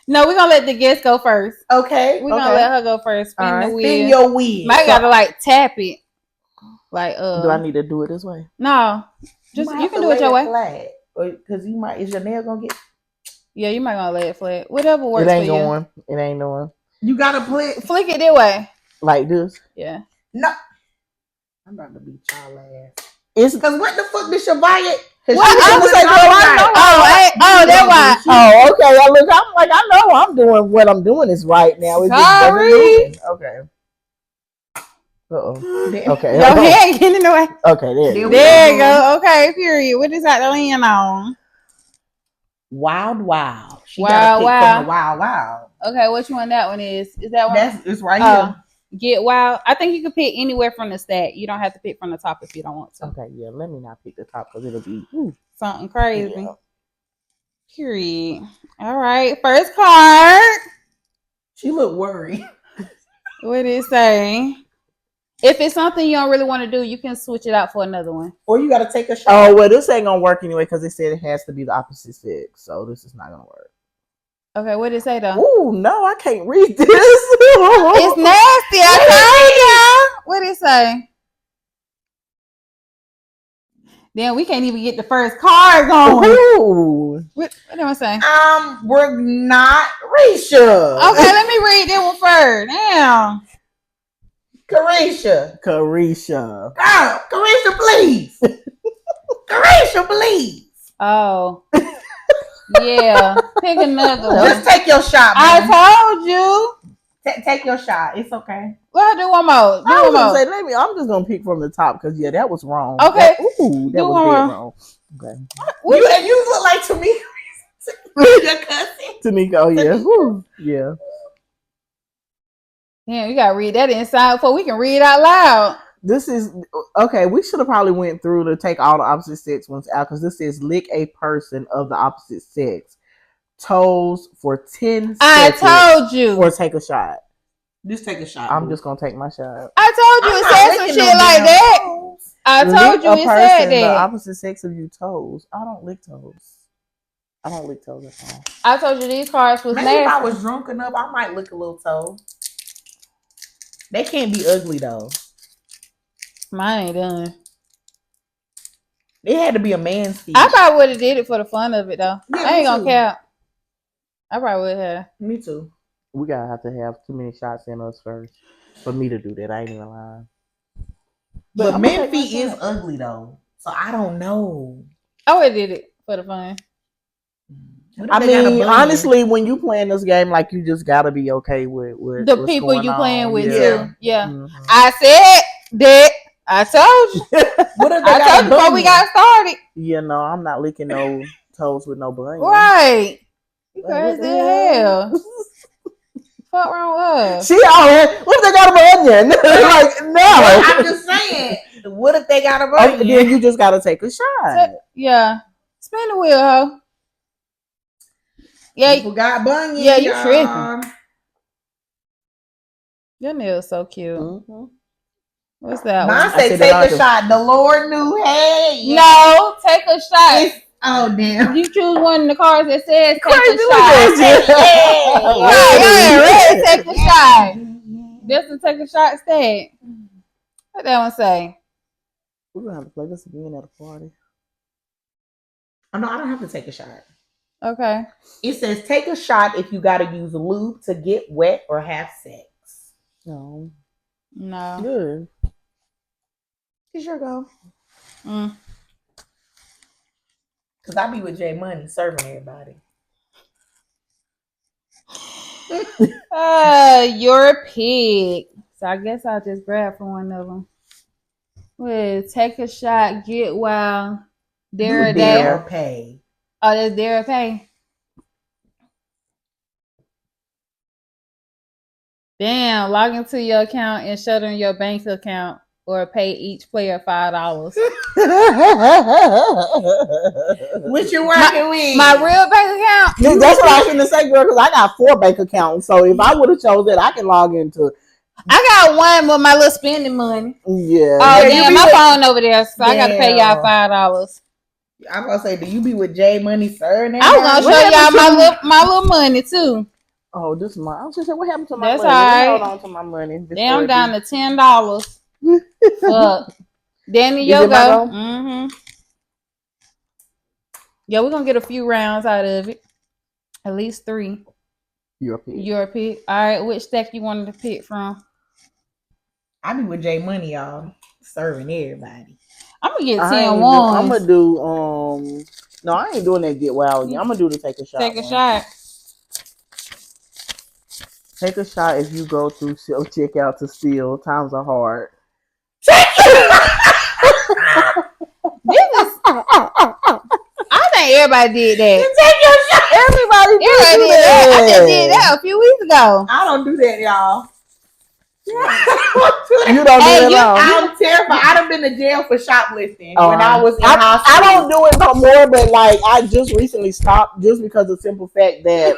No, we're gonna let the guest go first. okay. We're gonna Okay. let her go first. Spin All the right. wheel. Spin your wheel. Might gotta like tap it. Like Do I need to do it this way? no. Just might you have can to do it lay your way. flat, because you might. Is your nail gonna get? Yeah, you might gonna lay it flat. Whatever works It ain't for you. going. It ain't going. You gotta put Flick it that way. Like this. Yeah. no. I'm about to beat y'all ass. It's Because what the fuck did Shavaya? What? I was like, girl, I know. That why. Oh, okay. I know I'm doing what I'm doing is right now. It just Sorry. doesn't move. Okay. Uh-oh. Okay. Your hand getting in the way. Okay, there. There you go. Okay, period. What is that to land on? Wild Wow. She Wild got to pick Wow. from the Wild Wow. Okay, which one that one is? Is that one? It's right Oh. here. Get Wild. I think you can pick anywhere from the stack. You don't have to pick from the top if you don't want to. Okay, yeah. Let me not pick the top because it'll be. Something crazy. Yeah. Period. All right. First card. She looked worried. What did it say? If it's something you don't really want to do, you can switch it out for another one. Or you got to take a shot. Oh, well, this ain't gonna work anyway because it said it has to be the opposite sex, so this is not gonna work. Okay, what did it say though? Ooh, no, I can't read this. It's nasty. I told y'all. What did it say? Then we can't even get the first card going. Ooh. What did I say? We're not Risha. Okay, let me read that one first. Damn. Carisha. Carisha. Girl, Carisha, please. Carisha, please. Oh. Yeah. Pick another one. Just take your shot, I man. told you. Take your shot. It's okay. Well, do one more. Do I one was more. gonna say, I'm just gonna pick from the top because that was wrong. Okay. That was Do dead one wrong. Okay. You look like to me. Your cousin. Tamika, oh yeah. Woo. Yeah. Damn, you gotta read that inside before we can read it out loud. This is okay. We should have probably went through to take all the opposite sex ones out because this says lick a person of the opposite sex, toes for 10 I seconds. told you. Or take a shot. Just take a shot. I'm just gonna take my shot. I told you I'm it not said some licking shit no like damn that. toes. I told Lick you a it said person the that. opposite sex of you toes. I don't lick toes. I don't lick toes at all. I told you these cards was Maybe if I nasty. was drunk enough, I might lick a little toe. They can't be ugly though. Mine ain't done. It had to be a man's feet. I probably would have did it for the fun of it though. Yeah, I ain't me gonna too. cap. I probably would have. Me too. We gotta have to have too many shots in us first for me to do that. I ain't even lying. But I'm men gonna take my feet is shot. ugly though. So I don't know. I would have did it for the fun. What if I they got a mean, bunion? honestly, when you playing this game, like you just gotta be okay with The what's people going you on. playing with Yeah. too. Yeah. Mhm. I said that. I told you. What if they I got told a you before we bunion? got started. Yeah, no, I'm not licking no toes with no bunion. Right. You Like, what crazy the as hell. Fuck wrong with her. She already. What if they got a bunion? Like Well, no. I'm just saying. What if they got a Oh, bunion? then you just gotta take a shot. Yeah. Spin the wheel, ho. Yeah. People got bunions. Yeah, you y'all. tripping. Your nail's so cute. Mm-hmm. What's that Mine one? say said take that a shot. The Lord knew. Hey. Yeah. No, take a shot. Oh damn. You choose one of the cards that says take Crazy a shot. look at you. Yeah, take a shot. This is take a shot state. What that one say? We're gonna have to play this again at a party. Oh no, I don't have to take a shot. Okay. It says take a shot if you got to use lube to get wet or have sex. No. No. Good. It's your go. Mm. Cause I be with J Money serving everybody. You're a pig. So I guess I'll just grab from one of them. Well, take a shot, get wild, dare or Dare dare. or pay. Oh, that's dare or pay. Damn, log into your account and show them your bank account or pay each player $5. What you working with? My real bank account? Dude, that's what I was going to say, girl, because I got 4 bank accounts. So if I would have chose that, I can log into. I got one with my little spending money. Yeah. Oh, Yeah, damn, my phone over there, so I got to pay y'all Damn. $5. I'm gonna say, do you be with J Money Sir? I was gonna What show y'all happened to my little money too. Oh, this is my. I was just saying, what happened to my That's money? Let me all hold right. on to my money. Damn, down to $10. Fuck. Danny, Is yo it my go. go? Mm-hmm. Yeah, we're gonna get a few rounds out of it. At least 3. Your pick. Your pick. All right, which stack you wanted to pick from? I be with J Money, y'all, serving everybody. I'm gonna get 10 I'm ones. gonna do. No, I ain't doing that. Get wild. I'm gonna do the take a shot. Take a one. shot. Take a shot if you go through self checkout to steal. Times are hard. This is. I think everybody did that. Take your shot. Everybody Everybody did that. I just did that a few weeks ago. I don't do that, y'all. You don't do it at all. I'm terrified. I done been to jail for shoplifting when I was in I hospital. don't do it no more, but like I just recently stopped just because of the simple fact that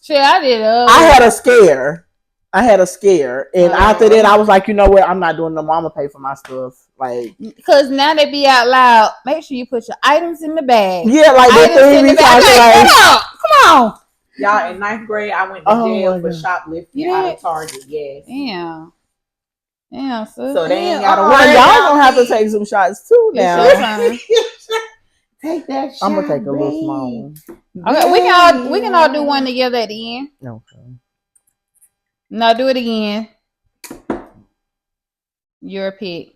Shit, I did. I had a scare. And after that, I was like, you know what? I'm not doing no more. I'm gonna pay for my stuff. Like, because now they be out loud. Make sure you put your items in the bag. yeah, like Items they in the be bag. talking Like, like, come on. Y'all, in 9th grade, I went to jail for shoplifting out of Target. Yes. Damn, So they ain't y'all gotta worry about gonna have to me. take some shots too now. It's your turn. Take that shot. I'm gonna take a little small one. Okay, we can all do one together at the end. Okay. No, do it again. Your pick.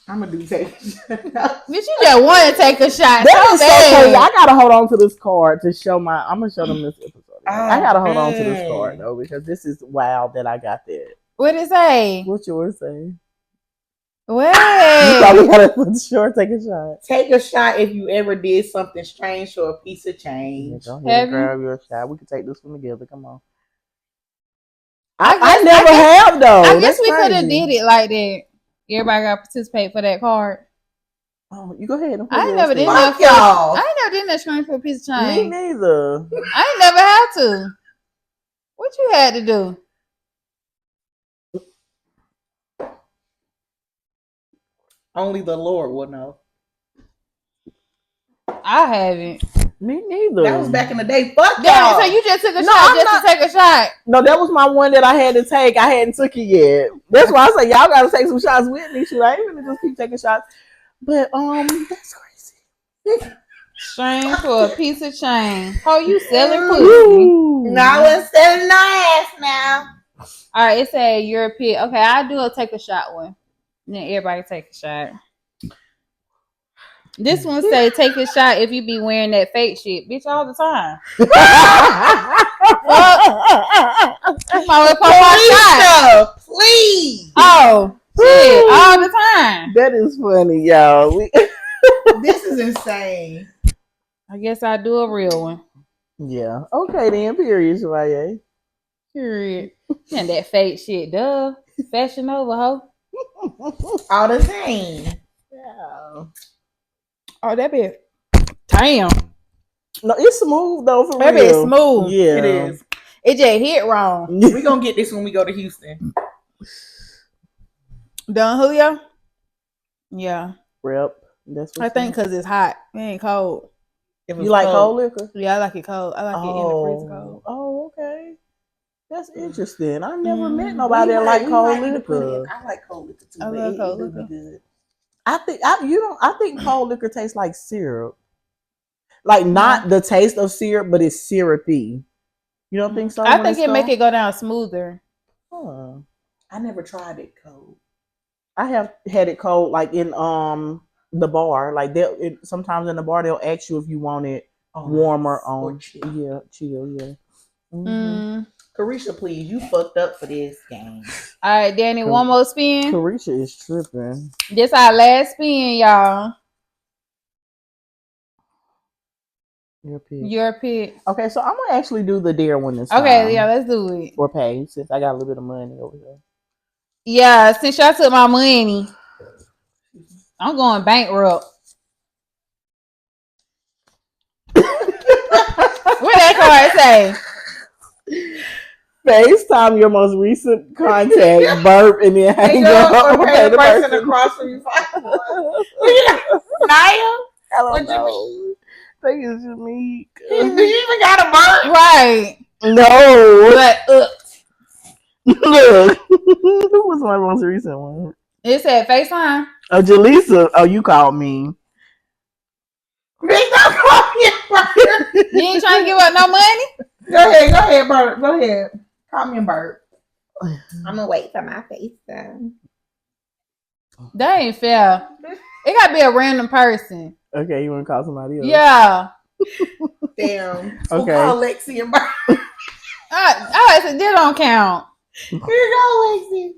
I'm gonna do take. Bitch, you just want to take a shot. That so is so bad. crazy. I gotta hold on to this card to show my. I'm gonna show them this episode. I gotta hold on to this man. card though because this is wild that I got that. What it say? What yours say? Wait. You probably gotta put sure take a shot. Take a shot if you ever did something strange for a piece of Yeah, change. go ahead and grab your shot. We can take this one together. Come on. I never have though. I guess That's we could have crazy. did it like that. Everybody got to participate for that card. Oh, you go ahead. And put I ain't yours never did in. that. y'all. I ain't never did that screen for a piece of Me change. neither. I ain't never had to. What you had to do? Only the Lord will know. I haven't. Me neither. That was back in the day. Fuck Damn, y'all. so you just took a No, shot I'm just to take a shot. No, that was my one that I had to take. I hadn't took it yet. That's why I say y'all gotta take some shots with me. Shoot, I ain't gonna just keep taking shots. But that's crazy. String for a piece of chain. Oh, you selling pussy? Ooh. No, I wasn't selling no ass now. All right, it said European. Okay, I'll do a take a shot one. Then everybody take a shot. This one say take a shot if you be wearing that fake shit, bitch, all the time. Felicia, please. Oh, shit, all the time. That is funny, y'all. This is insane. I guess I'll do a real one. Yeah. Okay then. Period, Shavaye. Period. And that fake shit, duh. Fashion over, ho. All the same. Yeah. Oh, that bitch. Damn. No, it's smooth though. For That real. bitch smooth. Yeah, It is. It just hit wrong. We're gonna get this when we go to Houston. Done, Julio? Yeah. Rep. That's what I think because it's hot. It ain't cold. If you like cold liquor. Yeah, I like it cold. I like it in the freezer cold. Oh, okay. That's interesting. I never met nobody that like cold liquor. I like cold liquor too. I but love it cold do be liquor. good. I think cold liquor tastes like syrup. Like not the taste of syrup, but it's syrupy. You don't think so? I think it make it go down smoother. Huh. I never tried it cold. I have had it cold, like in the bar. Like sometimes in the bar they'll ask you if you want it warmer on chill. Yeah. Mm-hmm. Carisha, please, you fucked up for this game. All right, Danny, one more spin. Carisha is tripping. This our last spin, y'all. Your pick. Your pick. Okay, so I'm gonna actually do the dare one this time. Okay, yeah, let's do it. Or pay, since I got a little bit of money over here. Yeah, since y'all took my money, I'm going bankrupt. What that card say? FaceTime your most recent contact, burp, and then hang up. Or pay the person across from you. Naya? I don't know. Think it's unique. You even got a burp? Right. No. But Look. Who was my most recent one? it said FaceTime. Oh, Jaleesa. Oh, you called me. Bitch, don't call me a burp. You ain't trying to give up no money? Go ahead, burp. Go ahead. Call me a burp. I'm gonna wait for my FaceTime. That ain't fair. It gotta be a random person. Okay, you want to call somebody else? Yeah. Damn. Okay. We'll call Lexi and burp. I said that don't count. Here you go, Lexi.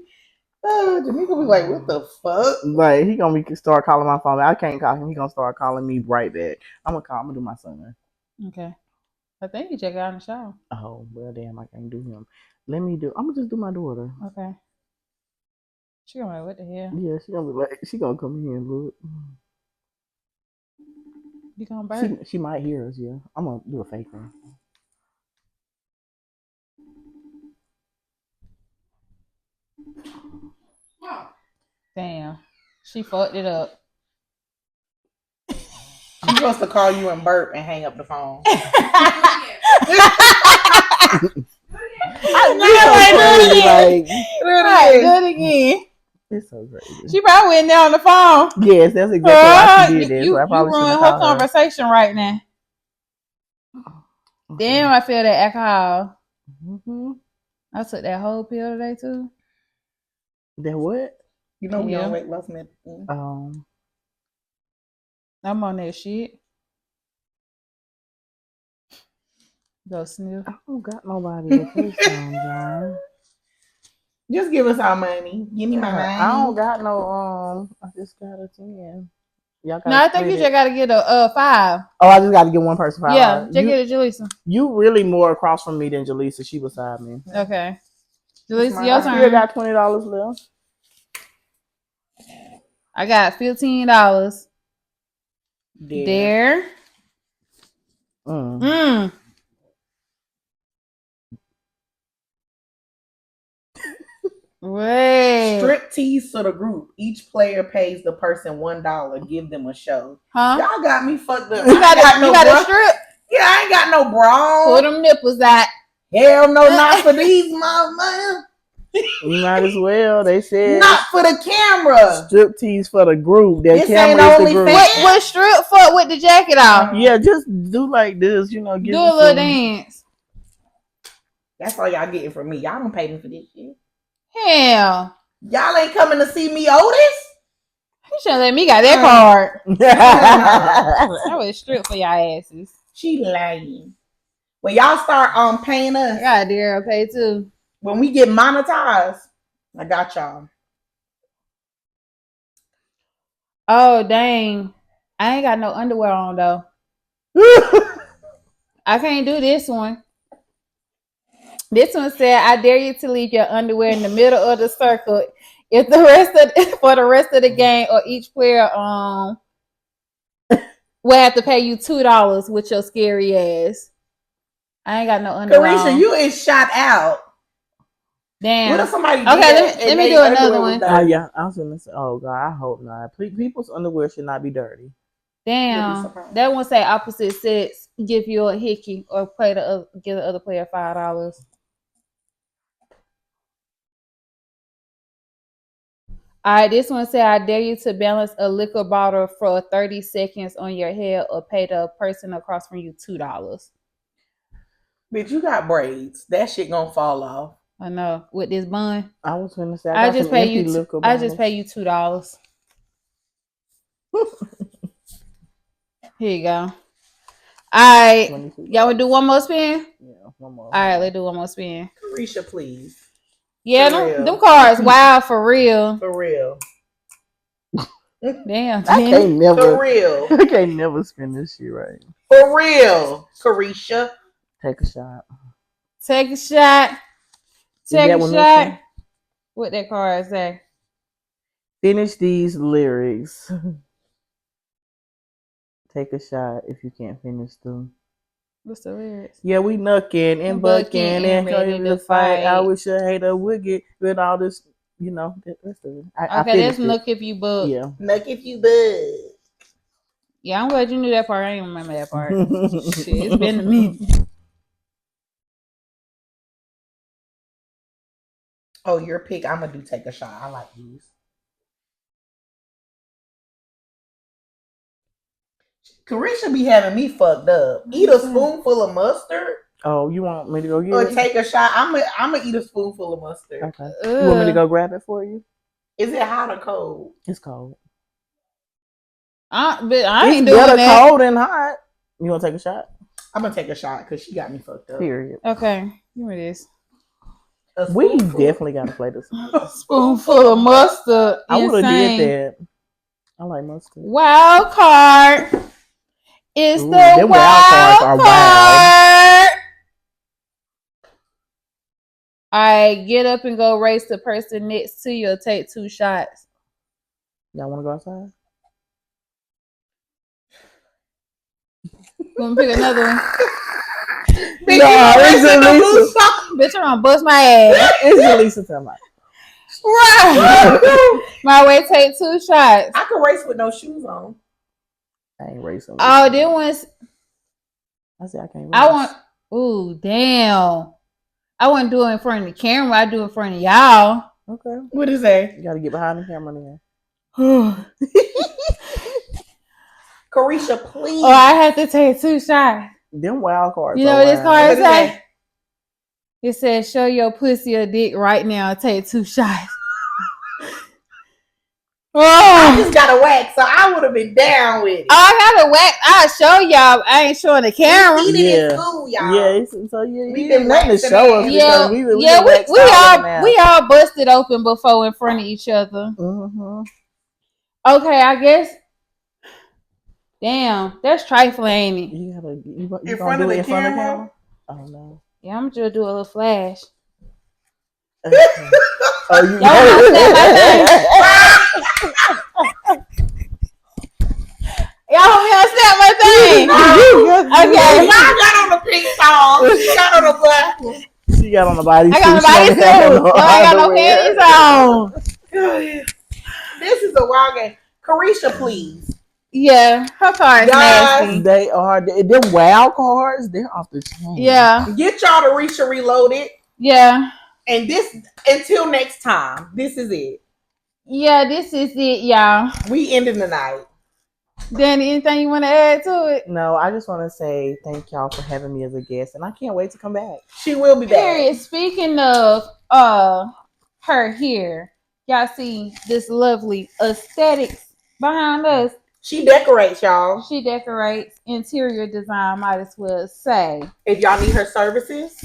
Oh, Jamaica was like, what the fuck? Like, he gonna start calling my phone. I can't call him. He gonna start calling me right back. I'm gonna do my son. Okay. I think he just got in the shower. Oh, well, damn, I can't do him. I'm gonna just do my daughter. Okay. She gonna be like, what the hell? Yeah, she gonna come here and look. You gonna burp? She might hear us, yeah. I'm gonna do a fake one. Damn. She fucked it up. She's supposed to call you and burp and hang up the phone. Do it again. It's so crazy. She probably went down on the phone. Yes, that's exactly why she did that. You So I probably ruined her conversation right now. Okay. Damn, I feel that alcohol. Mm-hmm. I took that whole pill today too. That what? You know we Yeah. on weight loss medicine. I'm on that shit. Go sniff. I don't got nobody to FaceTime, John. Just give us our money. Give me my money. I don't got no. I just got a 10. Y'all No, I think you just gotta get a 5. Oh, I just got to get one person 5. Yeah, just get a Jaleesa. You really more across from me than Jaleesa. She beside me. Okay. Jaleesa, your I still turn. got $20 left. I got $15. There. Wait. Strip tease to the group. Each player pays the person $1. Give them a show. Huh? Y'all got me fucked up. You got a strip? Yeah, I ain't got no bra. Pull them nipples out. Hell no, not for these motherfuckers. You might as well. They said not for the camera. Strip tease for the group. Their This camera ain't is only the group. What strip for with the jacket off? Yeah, just do like this. You know, do a little dance. That's all y'all getting from me. Y'all don't pay me for this shit. Hell. Y'all ain't coming to see me, Otis. You should let me got that card. I was strip for y'all asses. She lying. When y'all start paying us, I got a deal pay too. When we get monetized, I got y'all. Oh dang. I ain't got no underwear on though. I can't do this one. This one said, I dare you to leave your underwear in the middle of the circle if for the rest of the game, or each player will have to pay you $2 with your scary ass. I ain't got no underwear. Carisha, on. you is shot out. Damn. What if somebody let me do another one. Oh yeah, I was gonna say. Oh god, I hope not. People's underwear should not be dirty. Damn. That one say opposite sex give you a hickey or give the other player $5. All right, this one say, I dare you to balance a liquor bottle for 30 seconds on your head or pay the person across from you $2. Bitch, you got braids. That shit gonna fall off. I know. With this bun. I was gonna say I just pay you $2. Here you go. All right. Y'all wanna do one more spin? Yeah, one more. All right, let's do one more spin. Carisha, please. Yeah, them cards wild for real. For real. Damn, I Dani. can't never. For real. I can't never spin this shit right. For real. Carisha. Take a shot. Take a shot. Take that a one shot. missing? What that card say? Finish these lyrics. Take a shot if you can't finish them. What's the lyrics? Yeah, we knucking and bucking and ready to fight. I wish a hater would get with all this, you know. That's the. Okay, that's Nook if you book. Yeah. Nuck if you bud. Yeah, I'm glad you knew that part. I didn't remember that part. Shit, it's been a minute. Oh, your pick. I'm gonna do take a shot. I like these. Carisha be having me fucked up. Eat a spoonful of mustard. Oh, you want me to go get Or it? take a shot. I'm gonna eat a spoonful of mustard. Okay. You want me to go grab it for you? Is it hot or cold? It's cold. But I ain't It's doing better that. cold than hot. You want to take a shot? I'm gonna take a shot because she got me fucked up. Period. Okay, give me this. We definitely got to play this. A Spoonful of mustard. I would have Insane. did that. I like mustard. Wild card. It's Ooh, the them wild cards wild are card. Alright, get up and go race the person next to you or take 2 shots. Y'all want to go outside? You want to pick another one? Bitch, Nah, it's it's Elisa. Bitch, I'm gonna bust my ass. It's Elisa time. Right. My way, take 2 shots. I can race with no shoes on. I ain't racing. Oh, then once I said I can't race. I want. Ooh, damn. I wouldn't do it in front of the camera. I do it in front of y'all. Okay. What is that? You got to get behind the camera then. Carisha, please. Oh, I have to take 2 shots. Them wild cards. You know are what this wild. card What is say? that? It says, "Show your pussy or dick right now. Take 2 shots." I Oh, just got a wax, so I would have been down with it. I got a wax. I'll show y'all. I ain't showing the camera. We eat it Yeah. in school, y'all. Yeah, so yeah, We you been been nothing to waxing show us. ass. Yeah, because we yeah. waxed all them out. We all busted open before in front of each other. Mm-hmm. Okay, I guess. Damn, that's trifling, ain't it? You gotta you In gonna front do of it the in front of the camera? camera? Oh no. Yeah, I'm just do a little flash. Okay. Oh, you Y'all wanna snap Y'all want me to snap my thing? Okay. Y'all got on the pink song. She got on the black one. She got on the body. I got my body suit. I got no panties on. This is a wild game. Carisha, please. Yeah, her card's Guys, nasty. They are. Them wild cards. They're off the chain. Yeah, Get y'all to Risha Reloaded. yeah, And this, until next time, this is it. yeah. This is it, y'all. We ending the night. Danny, anything you want to add to it? No, I just want to say thank y'all for having me as a guest, and I can't wait to come back. She will be back. Period. Speaking of her here, y'all see this lovely aesthetics behind us. She decorates, y'all. She decorates interior design. Might as well say. If y'all need her services,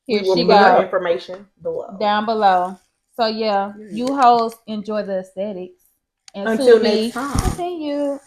Here we will she put her goes information below. down below. So yeah, you hoes enjoy the aesthetics. And Until to be next time. continue.